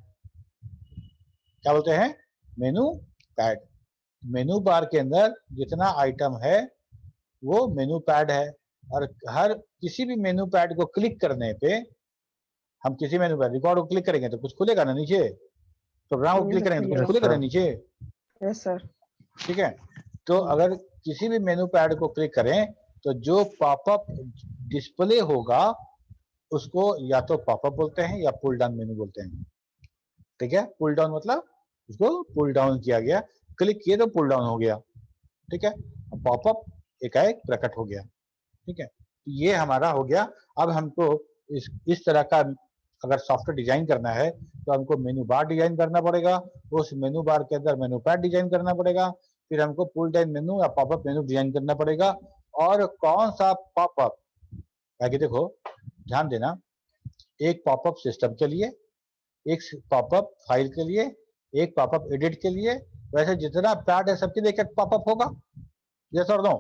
क्या बोलते हैं? मेनू पैड। मेनू बार के अंदर जितना आइटम है वो मेनू पैड है, और हर किसी भी मेनू पैड को क्लिक करने पे, हम किसी मेनू पैड रिकॉर्ड को क्लिक करेंगे तो कुछ खुलेगा ना नीचे, प्रोग्राम को क्लिक करेंगे तो कुछ खुलेगा ना नीचे। Yes sir. ठीक है, तो अगर किसी भी मेनू पैड को क्लिक करें तो जो पॉपअप डिस्प्ले होगा उसको या तो पॉपअप बोलते हैं या पुल डाउन मेनू बोलते हैं। ठीक है, पुल डाउन मतलब उसको पुल डाउन किया गया, क्लिक किए तो पुल डाउन हो गया। ठीक है, पॉपअप एकाएक प्रकट हो गया। ठीक है, ये हमारा हो गया। अब हमको इस तरह का अगर सॉफ्टवेयर डिजाइन करना है तो हमको मेनू बार डिजाइन करना पड़ेगा, उस मेनू बार के अंदर मेनू पैड डिजाइन करना पड़ेगा, फिर हमको पुल डाउन मेनू या पॉपअप मेनू डिजाइन करना पड़ेगा। और कौन सा पॉपअप, आगे देखो ध्यान देना, एक पॉपअप सिस्टम के लिए, एक पॉपअप फाइल के लिए, एक पॉपअप एडिट के लिए। वैसे जितना पैड है सबके लिए एक पॉपअप होगा। यस और नो?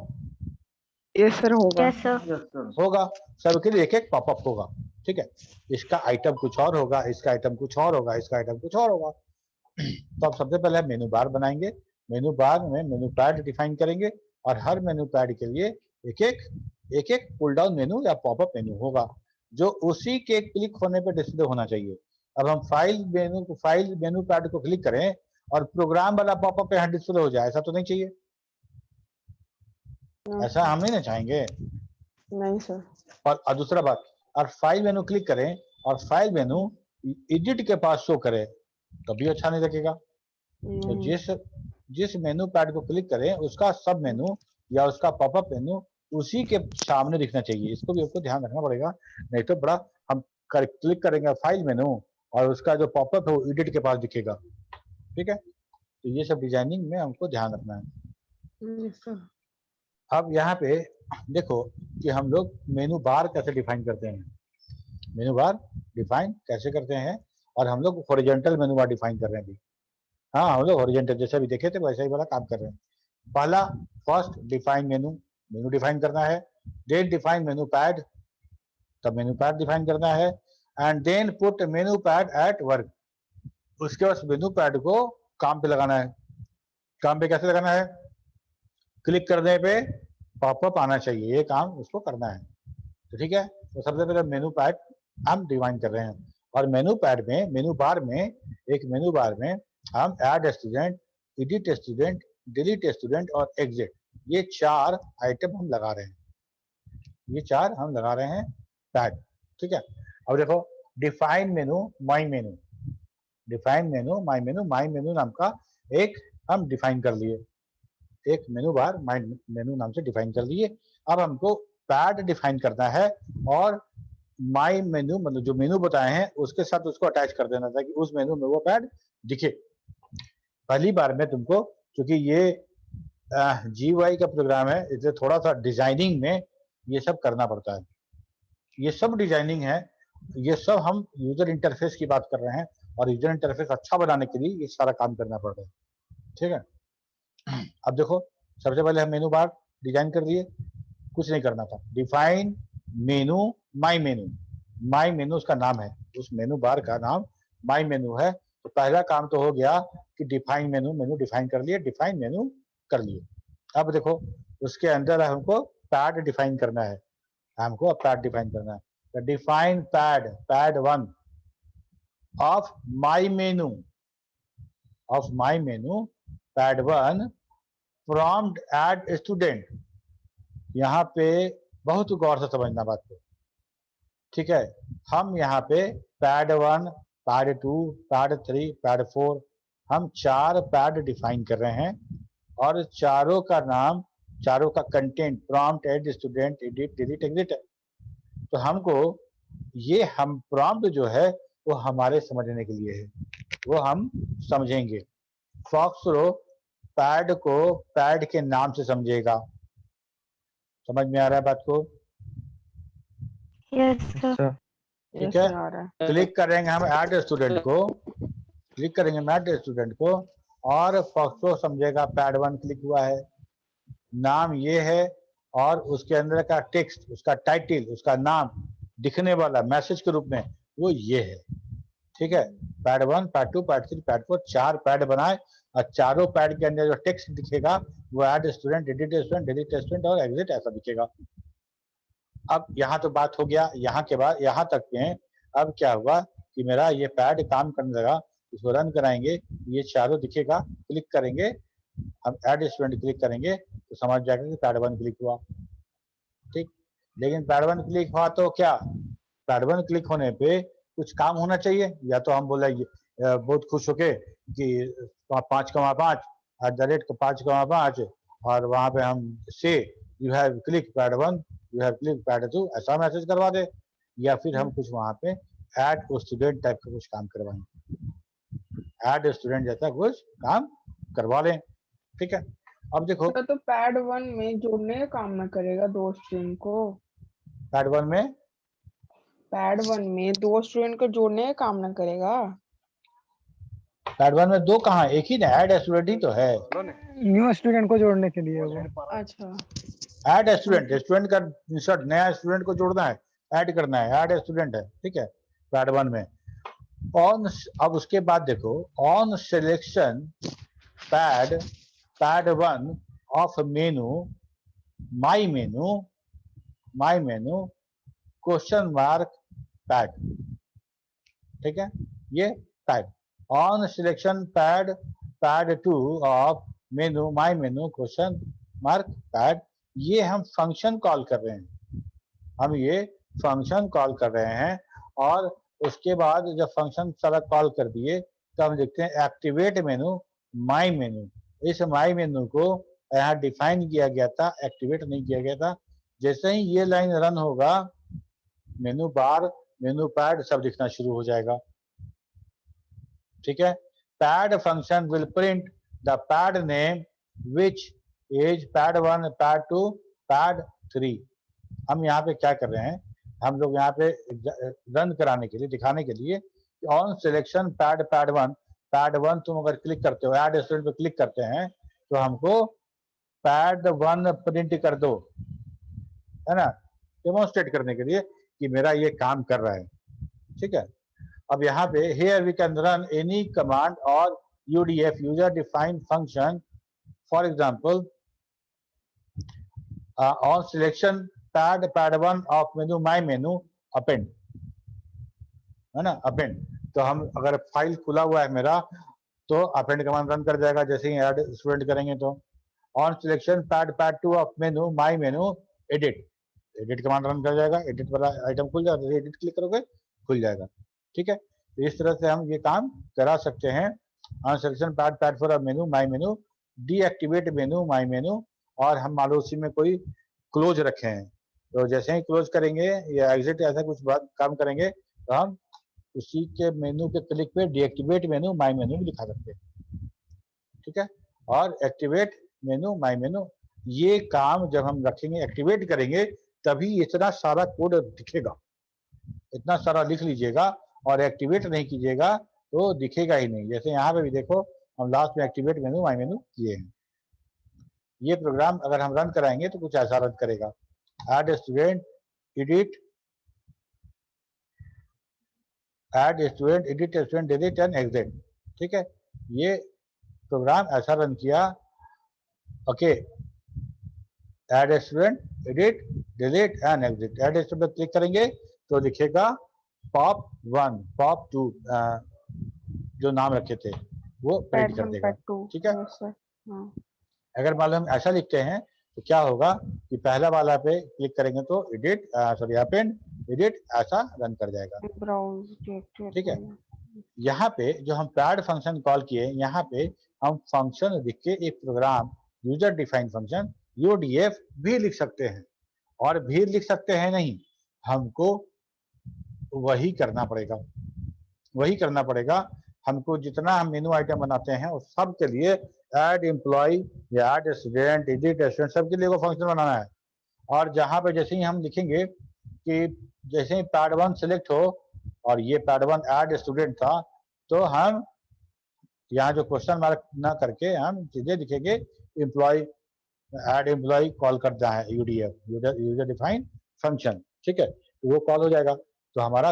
यस सर होगा। Yes sir. होगा, सबके लिए एक एक पॉपअप होगा। ठीक है, इसका आइटम कुछ और होगा, इसका आइटम कुछ और होगा, इसका आइटम कुछ और होगा। तो अब सबसे पहले मेनू बार बनाएंगे, मेनू बार में मेनू पैड डिफाइन करेंगे, और हर मेनू पैड के लिए एक एक पुल डाउन मेनू या पॉपअप मेनू होगा जो उसी के क्लिक होने पर डिस्प्ले होना चाहिए। अब हम फाइल मेनू पैड को क्लिक करें और प्रोग्राम वाला पॉपअप यहाँ डिस्प्ले हो जाए, ऐसा तो नहीं चाहिए। ऐसा हम नहीं ना चाहेंगे। नहीं सर। और दूसरा बात, और फाइल मेनू क्लिक करें और फाइल मेनू एडिट के पास शो करे तभी अच्छा नहीं लगेगा। तो जिस मेनू पैड को क्लिक करें उसका सब मेनू या उसका पॉपअप मेनू उसी के सामने दिखना चाहिए। इसको भी आपको ध्यान रखना पड़ेगा, नहीं तो बड़ा हम क्लिक करेंगे फाइल मेनू और उसका जो पॉपअप है वो एडिट के पास दिखेगा। ठीक है, तो ये सब डिजाइनिंग में हमको ध्यान रखना है। Yes sir. अब यहाँ पे देखो कि हम लोग मेनू बार कैसे डिफाइन करते हैं, मेनू बार डिफाइन कैसे करते हैं, और हम लोग हॉरिजॉन्टल मेनू बार डिफाइन कर रहे हैं अभी। हाँ, हम लोग हॉरिजॉन्टल जैसे अभी देखे थे वैसा ही वाला काम कर रहे हैं। पहला फर्स्ट डिफाइन मेनू डिफाइन करना है, देन डिफाइन मेनू पैड, तब मेनू पैड डिफाइन करना है, and then put menu pad at work. उसके बाद मेनू पैड को काम पे लगाना है। काम पे कैसे लगाना है? क्लिक करने पे पॉपअप आना चाहिए, ये काम उसको करना है। तो ठीक है, तो सबसे पहले मेनू पैड हम डिफाइन कर रहे हैं, और मेनू पैड में, मेनू बार में, एक मेनू बार में हम add student, edit student, delete student और एग्जिट, ये 4 आइटम हम लगा रहे हैं। ये 4 हम लगा रहे हैं पैड। ठीक है, अब देखो define menu my menu, define menu my menu, my मेनू नाम का एक हम डिफाइन कर लिए, एक मेनू बार माई मेनू नाम से डिफाइन कर लिए। अब हमको पैड डिफाइन करना है, और माई मेनू मतलब जो मेनू बताए हैं उसके साथ उसको अटैच कर देना था कि उस मेनू में वो पैड दिखे। पहली बार में तुमको, क्योंकि ये GUI का प्रोग्राम है, इसलिए थोड़ा सा डिजाइनिंग में ये सब करना पड़ता है। ये सब डिजाइनिंग है, ये सब हम यूजर इंटरफेस की बात कर रहे हैं, और यूजर इंटरफेस अच्छा बनाने के लिए ये सारा काम करना पड़ रहा है। ठीक है, अब देखो सबसे पहले हम मेनू बार डिजाइन कर दिए, कुछ नहीं करना था। Define menu my menu, my मेनू उसका नाम है, उस मेनू बार का नाम माई मेनू है। तो पहला काम तो हो गया कि डिफाइन मेनू, मेनू डिफाइन कर लिए, डिफाइन मेनू कर लिए। अब देखो उसके अंदर हमको पैड डिफाइन करना है, हमको अब पैड डिफाइन करना है। Define pad, pad 1 of my menu, of my menu pad 1 prompt add student. यहाँ पे बहुत गौर से समझना बात को। ठीक है, हम यहाँ पे पैड 1, पैड 2, पैड 3, पैड 4, हम 4 पैड डिफाइन कर रहे हैं, और चारों का नाम, चारों का content prompt, add student, edit, delete, exit है। तो हमको ये हम प्रॉम्प्ट जो है वो हमारे समझने के लिए है, वो हम समझेंगे। फॉक्सरो पैड को पैड के नाम से समझेगा। समझ में आ रहा है बात को? Yes sir. ठीक है, क्लिक करेंगे हम ऐड स्टूडेंट को, क्लिक करेंगे ऐड स्टूडेंट को, और फॉक्सरो समझेगा पैड 1 क्लिक हुआ है, नाम ये है, और उसके अंदर का टेक्स्ट, उसका टाइटल, उसका नाम दिखने वाला मैसेज के रूप में वो ये है, ठीक है। Pad 1, pad 2, pad 3, pad 4, 4 pad बनाए और चारों पैड के अंदर जो टेक्स्ट दिखेगा वो add student, edit student, delete student और एग्जिट ऐसा दिखेगा। अब यहाँ तो बात हो गया, यहाँ के बाद यहाँ तक में अब क्या हुआ कि मेरा ये पैड काम करने लगा, इसको रन कराएंगे, ये चारों दिखेगा, क्लिक करेंगे, हम ऐड स्टूडेंट क्लिक करेंगे तो समझ जाएगा कि पैड 1 क्लिक हुआ, ठीक। लेकिन पैड 1 क्लिक हुआ तो क्या, पैड 1 क्लिक होने पे कुछ काम होना चाहिए, या तो हम बोले बहुत खुश होके कि 5,5 @5,5 और वहां पे हम से you have click pad 1, you have click pad 2 ऐसा मैसेज करवा दे, या फिर हम कुछ वहां पे ऐड स्टूडेंट टाइप का कुछ काम करवाएं, ऐड स्टूडेंट जैसा कुछ काम करवा लें, ठीक है। अब देखो तो पैड 1 में जोड़ने का काम ना करेगा 2 स्टूडेंट को, पैड 1 में पैड 1 में 2 स्टूडेंट को जोड़ने का काम ना करेगा। पैड 1 में 2 कहाँ, एक ही ना, ऐड स्टूडेंट ही तो है। न्यू स्टूडेंट को जोड़ने के लिए वो। अच्छा, ऐड स्टूडेंट, स्टूडेंट का इंसर्ट, नया स्टूडेंट को जोड़ना है, ऐड करना है, ऐड स्टूडेंट है, ठीक है, पैड 1 में। ऑन, अब उसके बाद देखो on selection pad 1 of menu my menu question mark pad, ठीक है, ये pad on selection pad 2 of menu my menu question mark pad, ये हम फंक्शन कॉल कर रहे हैं, हम ये फंक्शन कॉल कर रहे हैं। और उसके बाद जब फंक्शन सारा कॉल कर दिए तो हम लिखते हैं एक्टिवेट मेनू माई मेनू। इस माई मेनू को यहाँ डिफाइन किया गया था, एक्टिवेट नहीं किया गया था। जैसे ही ये लाइन रन होगा मेनू बार, मेनू पैड सब दिखना शुरू हो जाएगा, ठीक है। Pad function will print the pad name which is pad 1, pad 2, pad 3। हम यहाँ पे क्या कर रहे हैं, हम लोग यहाँ पे रन कराने के लिए, दिखाने के लिए ऑन सिलेक्शन पैड 1 तुम अगर क्लिक करते हो, ऐड स्टूडेंट पे क्लिक करते हैं तो हमको पैड 1 प्रिंट कर दो, है ना, डेमोन्स्ट्रेट करने के लिए कि मेरा ये काम कर रहा है, ठीक है। अब यहाँ पे here we can run any command or UDF user defined function, for example on selection pad 1 of menu my menu append, है ना, append। तो हम अगर फाइल खुला हुआ है मेरा तो append कमांड रन कर जाएगा जैसे ही ऐड स्टूडेंट करेंगे। तो on selection pad 2 of menu my menu edit command run कर जाएगा, एडिट वाला आइटम खुल जाएगा, एडिट क्लिक करोगे खुल जाएगा, ठीक है। तो इस तरह से हम ये काम करा सकते हैं। On selection pad 4 of menu my menu, deactivate menu my मेनू, और हम मान लो उसी में कोई क्लोज रखे हैं तो जैसे ही क्लोज करेंगे या एग्जिट ऐसा कुछ बात काम करेंगे तो हम उसी के मेनू के क्लिक पे डीएक्टिवेट मेनू माई मेनू भी दिखा सकते हैं, ठीक है। और एक्टिवेट मेनू माई मेनू, ये काम जब हम रखेंगे, एक्टिवेट करेंगे तभी इतना सारा कोड दिखेगा, इतना सारा लिख लीजिएगा, और एक्टिवेट नहीं कीजिएगा तो दिखेगा ही नहीं। जैसे यहाँ पे भी देखो हम लास्ट में एक्टिवेट मेनू माई मेनू किए हैं। ये प्रोग्राम अगर हम रन कराएंगे तो कुछ ऐसा रन करेगा, add student edit, add student edit student delete and exit, ठीक है। ये प्रोग्राम ऐसा रन किया, okay, add student edit delete and exit. Add student click करेंगे तो दिखेगा पॉप 1 पॉप 2 जो नाम रखे थे वो प्रिंट कर देगा, ठीक है। अगर मान लो हम ऐसा लिखते हैं तो क्या होगा कि पहला वाला पे क्लिक करेंगे तो एडिट सॉरी अपेंड एडिट ऐसा रन कर जाएगा, ठीक है। यहाँ पे जो हम पैड फंक्शन कॉल किए, यहाँ पे हम फंक्शन लिख के एक program user defined function UDF भी लिख सकते हैं, और भी लिख सकते हैं नहीं, हमको वही करना पड़ेगा, वही करना पड़ेगा। हमको जितना हम मेनू आइटम बनाते हैं उस सब के लिए ऐड एम्प्लॉय या ऐड स्टूडेंट एडिट स्टूडेंट सबके लिए वो फंक्शन बनाना है। और जहाँ पे जैसे ही हम लिखेंगे कि जैसे ही पैड 1 सिलेक्ट हो और ये पैड 1 ऐड स्टूडेंट था तो हम यहाँ जो क्वेश्चन मार्क ना करके हम सीधे लिखेंगे एम्प्लॉय, ऐड एम्प्लॉय कॉल करता है यूडीएफ यूजर डिफाइंड फंक्शन, ठीक है। वो कॉल हो जाएगा। तो हमारा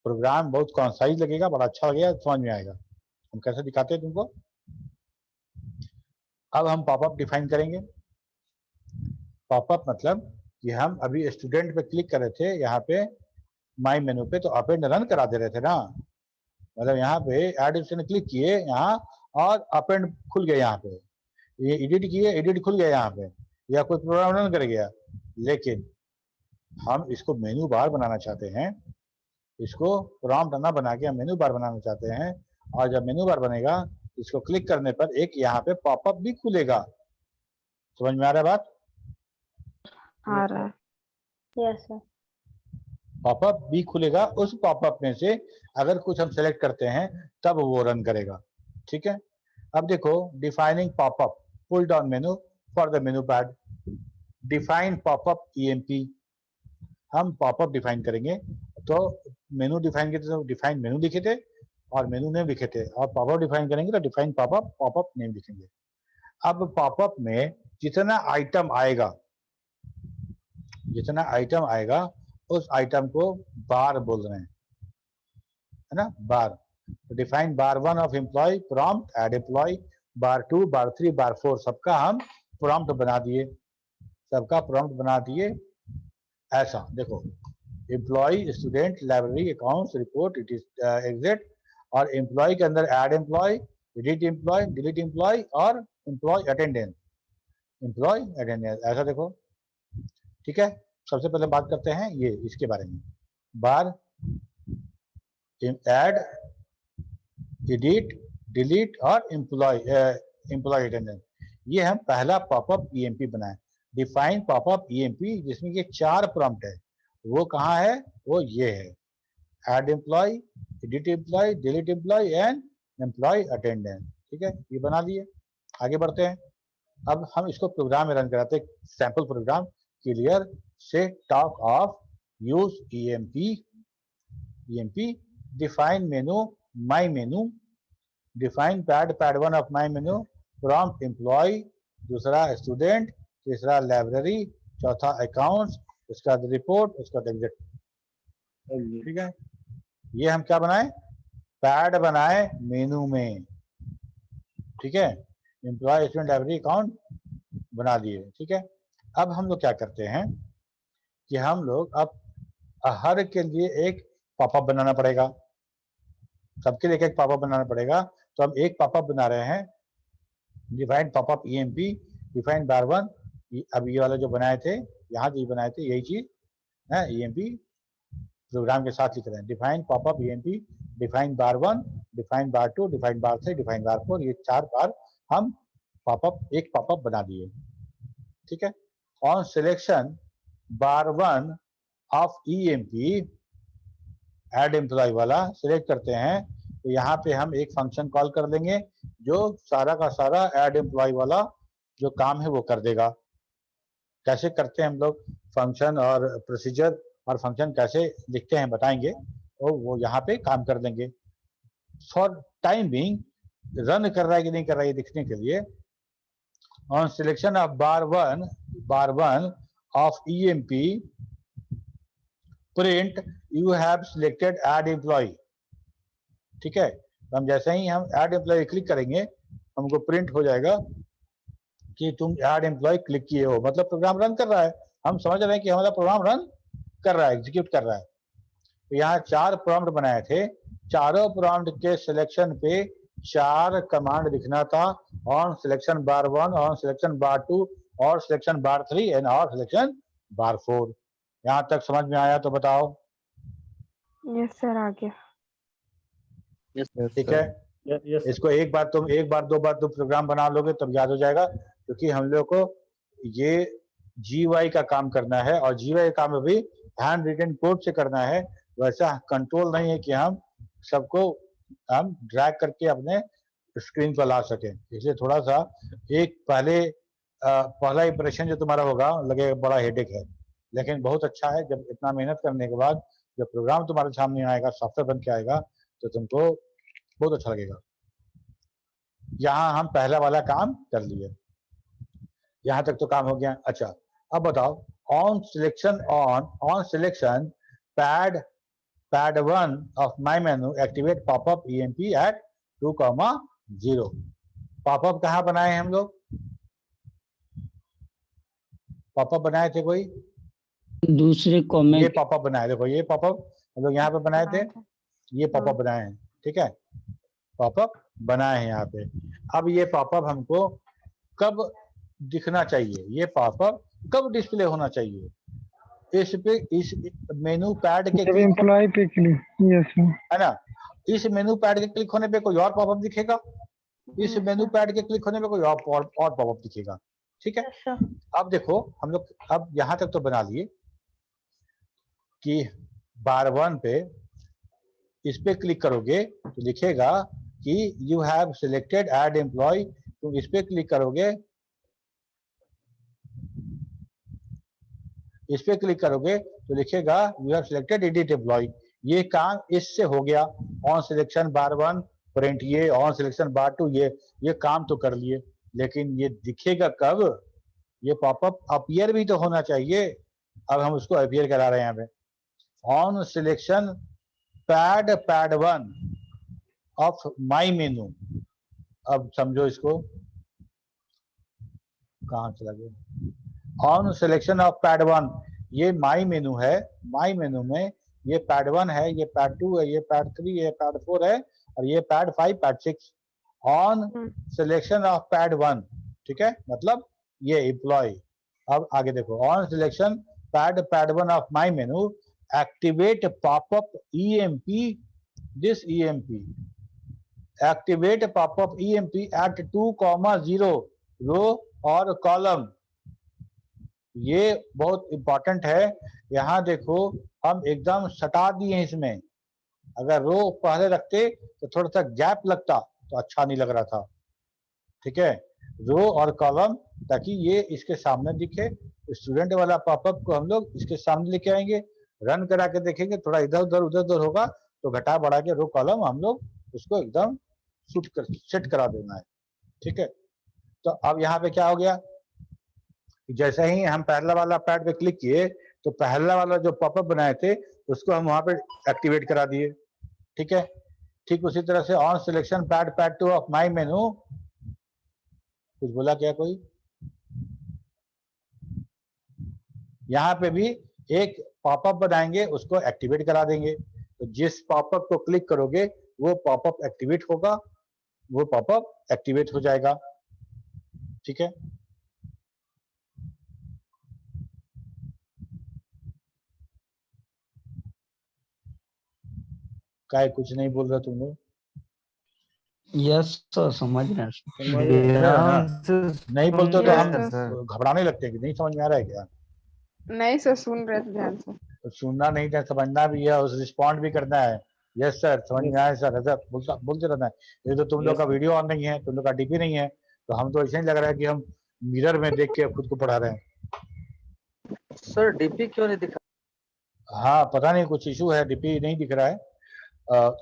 प्रोग्राम बहुत कॉन्साइज लगेगा, बड़ा अच्छा लगेगा, समझ में आएगा। हम कैसे दिखाते हैं तुमको। अब हम पॉपअप डिफाइन करेंगे। पॉपअप मतलब कि हम अभी स्टूडेंट पे क्लिक कर रहे थे, यहाँ पे माई मेनू पे, तो अपेंड रन करा दे रहे थे ना। मतलब यहाँ पे एड ने क्लिक किए यहाँ और अपेंड खुल गया, यहाँ पे ये एडिट किए, एडिट खुल गया यहाँ पे, या कोई प्रोग्राम रन कर गया। लेकिन हम इसको मेनू बार बनाना चाहते हैं, इसको प्रॉम्प्ट ना बना के हम मेनू बार बनाना चाहते हैं। और जब मेनू बार बनेगा, इसको क्लिक करने पर एक यहाँ पे पॉपअप भी खुलेगा। समझ में आ रहा है बात? आ रहा है। Yes sir. पॉपअप भी खुलेगा, उस पॉपअप में से अगर कुछ हम सेलेक्ट करते हैं तब वो रन करेगा। ठीक है, अब देखो defining popup, pull down menu for the menu pad, define popup EMP. हम पॉपअप डिफाइन करेंगे, तो मेनू डिफाइन किए थे तो डिफाइन मेनू लिखे थे और मेनू नेम लिखे थे, और पॉपअप डिफाइन करेंगे तो डिफाइन पॉपअप, पॉपअप नेम लिखेंगे। अब पॉपअप में जितना आइटम आएगा, जितना आइटम आएगा उस आइटम को बार बोल रहे हैं, है ना, bar. Define bar 1 of employ prompt add employ, bar 2, bar 3, bar 4 सबका हम प्रॉम्प्ट बना दिए, सबका प्रॉम्प्ट बना दिए। ऐसा देखो, employ, student, library, accounts, report, it is exit, और एम्प्लॉय के अंदर add employ, edit employ, delete employ और एम्प्लॉय अटेंडेंस, एम्प्लॉय अटेंडेंस। ऐसा देखो, ठीक है। सबसे पहले बात करते हैं ये इसके बारे में, बार, ऐड, एडिट, डिलीट और एम्प्लॉय अटेंडेंस। ये हम पहला पॉपअप ईएमपी बनाए, डिफाइन पॉपअप ईएमपी, जिसमें ये 4 प्रॉम्प्ट है। वो कहाँ है? वो ये है, add employ, edit employ, delete employ and employ attendance. ठीक है, ये बना दिए। आगे बढ़ते हैं। अब हम इसको प्रोग्राम में रन कराते हैं, sample program. Clear set talk off use EMP, define menu, my menu, define pad, pad 1 of my menu, prompt employ, दूसरा स्टूडेंट, तीसरा लाइब्रेरी, चौथा अकाउंट्स, उसका रिपोर्ट, उसका एग्जिट। ठीक है, ये हम क्या बनाए? पैड बनाए मेनू में। ठीक है, एम्प्लॉय, स्टूडेंट, लाइब्रेरी, अकाउंट बना दिए। ठीक है, अब हम लोग क्या करते हैं कि हम लोग अब हर के लिए एक पॉपअप बनाना पड़ेगा, सबके लिए एक पॉपअप बनाना पड़ेगा। तो हम एक पॉपअप बना रहे हैं, define popup EMP, define bar 1। अब ये वाला जो बनाए थे, यहाँ जो बनाए थे यही चीज है, ईएमपी प्रोग्राम के साथ लिख रहे हैं, define popup EMP, define bar 1, define बार 2, डिफाइन बार 3, डिफाइन बार 4। ये 4 बार हम एक पॉपअप बना दिए। ठीक है, on selection bar 1 of EMP, add employ वाला सिलेक्ट करते हैं, तो यहाँ पे हम एक फंक्शन कॉल कर देंगे जो सारा का सारा ऐड एम्प्लॉय वाला जो काम है वो कर देगा। कैसे करते हैं हम लोग फंक्शन और प्रोसीजर, और फंक्शन कैसे लिखते हैं बताएंगे, और वो यहाँ पे काम कर देंगे। फॉर टाइम बीइंग रन कर रहा है कि नहीं कर रहा है ये दिखने के लिए, on selection of bar 1 of EMP print you have selected add employ. ठीक है, तो हम जैसे ही हम ऐड एम्प्लॉय क्लिक करेंगे, हमको प्रिंट हो जाएगा कि तुम ऐड एम्प्लॉय क्लिक किए हो, मतलब प्रोग्राम रन कर रहा है। हम समझ रहे हैं कि हमारा प्रोग्राम रन कर रहा है, एग्जीक्यूट कर रहा है। तो यहाँ 4 प्रॉम्प्ट बनाए थे, चारों प्रॉम्प्ट के सिलेक्शन पे 4 कमांड दिखना था, on selection bar 1, on selection bar 2, और सिलेक्शन बार 3 एंड और सिलेक्शन बार 4। यहाँ तक समझ में आया तो बताओ। यस सर, आ गया। ठीक है, इसको एक बार दो बार तुम प्रोग्राम बना लोगे तब याद हो जाएगा, क्योंकि हम लोग को ये जीवाई का काम करना है, और जीवाई का काम भी हैंड रिटन कोड से करना है। वैसा कंट्रोल नहीं है कि हम सबको हम ड्रैग करके अपने स्क्रीन पर ला सकें। इसलिए थोड़ा सा एक पहला इंप्रेशन जो तुम्हारा होगा लगेगा बड़ा हेडेक है, लेकिन बहुत अच्छा है। जब इतना मेहनत करने के बाद जब प्रोग्राम तुम्हारे सामने आएगा, सॉफ्टवेयर बन के आएगा, तो तुमको बहुत अच्छा लगेगा। यहाँ हम पहला वाला काम कर लिए, यहाँ तक तो काम हो गया। अच्छा, अब बताओ, on selection pad 1 of my menu activate pop-up EMP at 2,0. Popup कहाँ बनाए हम लोग? पॉपअप बनाए थे कोई? दूसरे ये कमेंट पॉपअप बनाए, देखो ये पॉपअप हम लोग यहाँ पे बनाए थे, ये पॉपअप बनाए हैं, ठीक है, पॉपअप बनाए हैं यहाँ पे। अब ये पॉपअप हमको कब दिखना चाहिए, ये पॉपअप कब डिस्प्ले होना चाहिए? इस पे, इस मेनू पैड के जब क्लिक एम्प्लॉय पे क्लिक, यस सर, है ना, इस मेनू पैड के क्लिक होने पे कोई और पॉपअप दिखेगा, इस मेनू पैड के क्लिक होने पे कोई और पॉपअप दिखेगा, ठीक है। अब देखो हम लोग अब यहाँ तक तो बना लिए कि बार 1 पे इस पे क्लिक करोगे तो लिखेगा कि you have selected add employ, तुम इस पे क्लिक करोगे, इस पे क्लिक करोगे तो लिखेगा you have selected edit employ. ये काम इससे हो गया, ऑन सिलेक्शन बार 1 प्रिंट ये, ऑन सिलेक्शन बार 2 ये काम तो कर लिए, लेकिन ये दिखेगा कब? ये पॉपअप अपीयर भी तो होना चाहिए। अब हम उसको अपीयर करा रहे हैं यहाँ पे, on selection pad 1 of my मेनू। अब समझो इसको, कहाँ चला गया? ऑन सिलेक्शन ऑफ पैड 1, ये माई मेनू है, माई मेनू में ये पैड 1 है, ये पैड 2 है, ये पैड 3 है, पैड 4 है, और ये pad 5 pad 6। On selection of pad 1, ठीक है, मतलब ये एम्प्लॉय। अब आगे देखो, on selection pad 1 of my menu activate popup EMP, this EMP activate popup EMP at 2,0 row और कॉलम। ये बहुत इंपॉर्टेंट है, यहाँ देखो हम एकदम सटा दिए इसमें, अगर रो पहले रखते तो थोड़ा सा गैप लगता तो अच्छा नहीं लग रहा था, ठीक है, रो और कॉलम, ताकि ये इसके सामने दिखे। स्टूडेंट वाला पॉपअप को हम लोग इसके सामने लेके आएंगे, रन करा के देखेंगे, थोड़ा इधर उधर होगा तो घटा बढ़ा के रो कॉलम हम लोग उसको एकदम सेट करा देना है, ठीक है। तो अब यहाँ पे क्या हो गया, जैसे ही हम पहला वाला पैड पे क्लिक किए तो पहला वाला जो पॉपअप बनाए थे उसको हम वहां पे एक्टिवेट करा दिए, ठीक है। ठीक उसी तरह से on selection pad 2 of my मेनू, कुछ बोला क्या कोई? यहाँ पे भी एक पॉपअप बनाएंगे, उसको एक्टिवेट करा देंगे, तो जिस पॉपअप को क्लिक करोगे वो पॉपअप एक्टिवेट होगा, वो पॉपअप एक्टिवेट हो जाएगा, ठीक है। काय कुछ नहीं बोल रहे तुम लोग? यस सर, समझ रहे हैं सर। समझ रहे हैं ना? नहीं बोलते तो हम सर। घबराने लगते हैं कि नहीं समझ में आ रहा है क्या? नहीं सर, सुन रहे थे ध्यान से। तो सुनना नहीं था, समझना भी है, उस रिस्पॉन्ड भी करना है। यस सर, समझ में आया सर, ऐसा बोलते रहना है। ये तो तुम लोग का वीडियो ऑन नहीं है, तुम लोग का डीपी नहीं है, तो हम तो ऐसे ही लग रहा है कि हम मिरर में देख के खुद को पढ़ा रहे हैं। सर डीपी क्यों नहीं दिखा? हाँ पता नहीं, कुछ इशू है, डीपी नहीं दिख रहा है।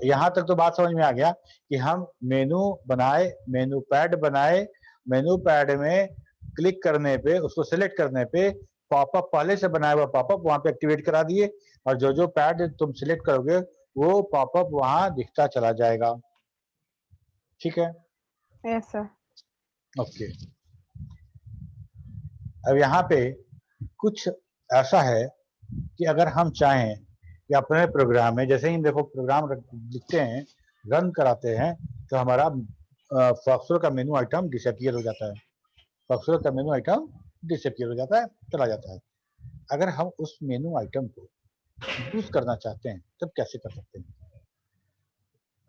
यहाँ तक तो बात समझ में आ गया कि हम मेनू बनाए, मेनू पैड बनाए, मेनू पैड में क्लिक करने पे, उसको सिलेक्ट करने पे पॉपअप पहले से बनाया हुआ पॉपअप वहां पे एक्टिवेट करा दिए, और जो जो पैड तुम सिलेक्ट करोगे वो पॉपअप वहां दिखता चला जाएगा, ठीक है। Yes sir. ओके, अब यहाँ पे कुछ ऐसा है कि अगर हम चाहें कि अपने प्रोग्राम में, जैसे ही देखो प्रोग्राम लिखते हैं, रन कराते हैं, तो हमारा फॉक्सरो का मेनू आइटम डिसअपीयर हो जाता है, फॉक्सरो का मेनू आइटम डिसअपीयर हो जाता है, चला जाता है। अगर हम उस मेनू आइटम को यूज करना चाहते हैं तब कैसे कर सकते हैं?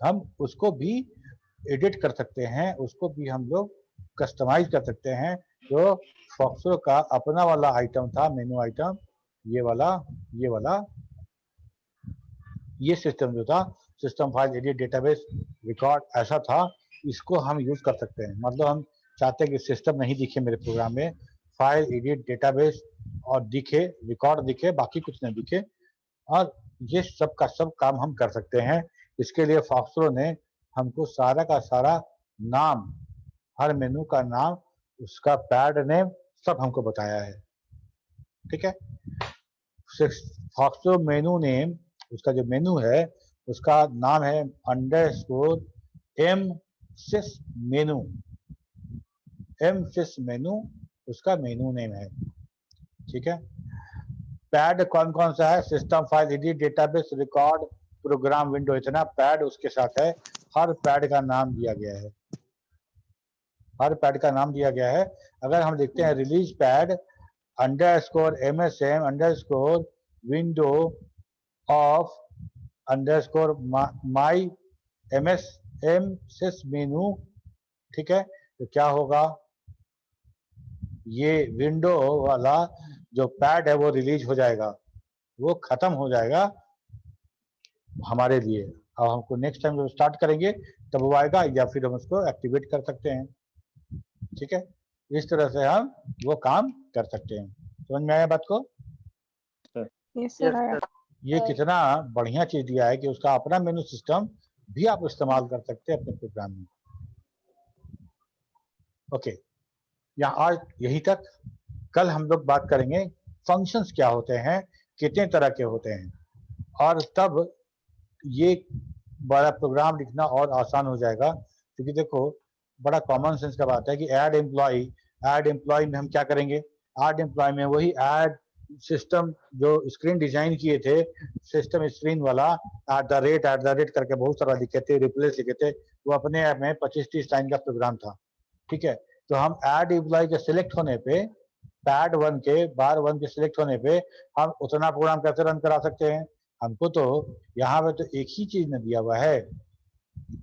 हम उसको भी एडिट कर सकते हैं, उसको भी हम लोग कस्टमाइज कर सकते हैं। तो फॉक्सरो का अपना वाला आइटम था, मेनू आइटम, ये वाला ये सिस्टम जो था, system file edit database record, ऐसा था, इसको हम यूज कर सकते हैं। मतलब हम चाहते हैं कि सिस्टम नहीं दिखे मेरे प्रोग्राम में, फाइल एडिट डेटाबेस और दिखे, रिकॉर्ड दिखे, बाकी कुछ नहीं दिखे, और ये सब का सब काम हम कर सकते हैं। इसके लिए फॉक्सरो ने हमको सारा का सारा नाम, हर मेनू का नाम, उसका पैड नेम सब हमको बताया है, ठीक है। फॉक्सट्रोट मेनू नेम, उसका जो मेनू है उसका नाम है _ M sys मेनू, M sys मेनू उसका मेनू नेम है। ठीक है। पैड कौन कौन सा है? System file, edit, database, record, program window, इतना पैड उसके साथ है। हर पैड का नाम दिया गया है, हर पैड का नाम दिया गया है। अगर हम देखते हैं release pad _MSM _window of _my MSM sys मेनू, ठीक है, तो क्या होगा? ये विंडो वाला जो पैड है वो रिलीज हो जाएगा, वो खत्म हो जाएगा हमारे लिए। अब हमको नेक्स्ट टाइम जब स्टार्ट करेंगे तब वो आएगा, या फिर हम उसको एक्टिवेट कर सकते हैं। ठीक है, इस तरह से हम वो काम कर सकते हैं। समझ में आया बात को? यस सर आया। ये कितना बढ़िया चीज दिया है कि उसका अपना मेनू सिस्टम भी आप इस्तेमाल कर सकते हैं अपने प्रोग्राम में। ओके, यहाँ आज यही तक। कल हम लोग बात करेंगे फंक्शंस क्या होते हैं, कितने तरह के होते हैं, और तब ये बड़ा प्रोग्राम लिखना और आसान हो जाएगा। क्योंकि देखो बड़ा कॉमन सेंस का बात है कि ऐड एम्प्लॉय में हम क्या करेंगे? ऐड एम्प्लॉय में वही ऐड सिस्टम जो स्क्रीन डिजाइन किए थे, सिस्टम स्क्रीन वाला @ करके बहुत सारा लिखे थे, रिप्लेस लिखे थे, वो अपने आप में 25-30 लाइन का प्रोग्राम था। ठीक है, तो हम ऐड एम्प्लॉय के सिलेक्ट होने पे, पैड 1 के बार 1 के सिलेक्ट होने पे हम उतना प्रोग्राम कैसे रन करा सकते हैं? हमको तो यहाँ पे तो एक ही चीज ने दिया हुआ है,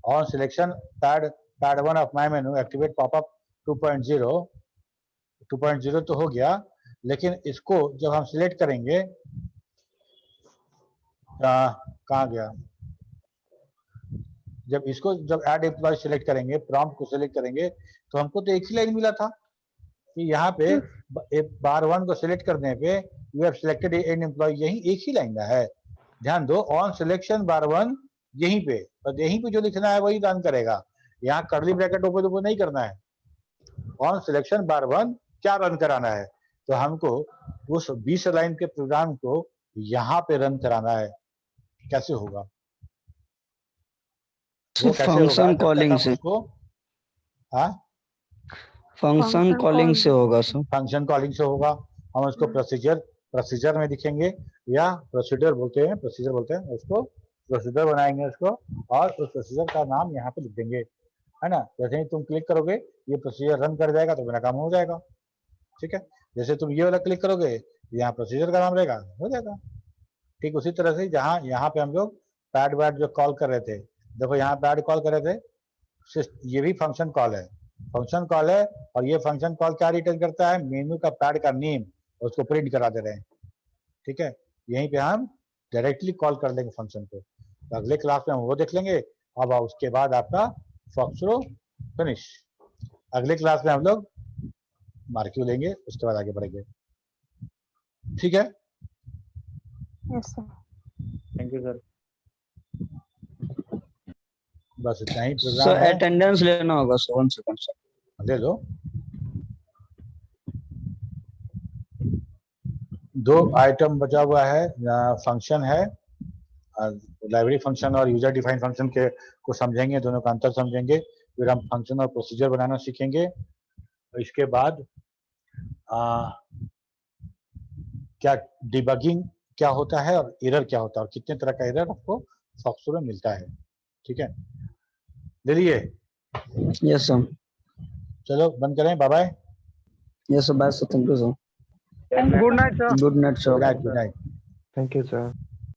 on selection pad 1 of my menu activate popup 2.0 तो हो गया, लेकिन इसको जब हम सिलेक्ट करेंगे, कहाँ गया? जब ऐड एम्प्लॉय सिलेक्ट करेंगे, प्रॉम्प्ट को सिलेक्ट करेंगे, तो हमको तो एक ही लाइन मिला था कि यहाँ पे बार 1 को सिलेक्ट करने पे you have selected an employ, यही एक ही लाइन का है। ध्यान दो, ऑन सिलेक्शन बार 1 यहीं पे, और यहीं पे जो लिखना है वही रन करेगा। यहाँ कर्ली ब्रैकेट ओपन नहीं करना है। ऑन सिलेक्शन बार 1 क्या रन कराना है? तो हमको उस 20 लाइन के प्रोग्राम को यहाँ पे रन कराना है। कैसे होगा? वो कैसे फंक्शन होगा? कॉलिंग से, फंक्शन कॉलिंग से होगा सर। फंक्शन कॉलिंग से होगा। हम उसको प्रोसीजर में लिखेंगे, या प्रोसीजर बोलते हैं उसको, प्रोसीजर बनाएंगे उसको, और उस प्रोसीजर का नाम यहाँ पे लिख देंगे, है ना। जैसे ही तुम क्लिक करोगे ये प्रोसीजर रन कर जाएगा, तो मेरा काम हो जाएगा। ठीक है, जैसे तुम ये वाला क्लिक करोगे, यहाँ प्रोसीजर का नाम रहेगा, हो जाएगा। ठीक उसी तरह से जहाँ यहाँ पे हम लोग पैड वैड जो कॉल कर रहे थे, देखो यहाँ पैड कॉल कर रहे थे, ये भी फंक्शन कॉल है, और ये फंक्शन कॉल क्या रिटर्न करता है? मेनू का पैड का नेम, उसको प्रिंट करा दे रहे हैं। ठीक है, यहीं पे हम डायरेक्टली कॉल कर लेंगे फंक्शन को। तो अगले क्लास में हम वो देख लेंगे। अब उसके बाद आपका फॉक्सट्रोट फिनिश। अगले क्लास में हम लोग मार्क्यू लेंगे, उसके बाद आगे बढ़ेंगे। ठीक है, yes sir. Thank you sir. बस इतना ही सर प्रोग्राम है। अटेंडेंस लेना होगा सर, 1 सेकंड सर। ले लो। 2 आइटम बचा हुआ है, फंक्शन है, लाइब्रेरी फंक्शन और यूजर डिफाइंड फंक्शन के को समझेंगे, दोनों का अंतर समझेंगे। फिर हम फंक्शन और प्रोसीजर बनाना सीखेंगे। इसके बाद क्या डिबगिंग क्या होता है, और एरर क्या होता है, और कितने तरह का एरर आपको फॉक्सट्रोट में मिलता है। ठीक है, ले लिए? Yes sir. चलो बंद करें, bye bye. Yes sir, bye sir, thank you sir. Good night sir. Good night sir. Good night. Thank you sir.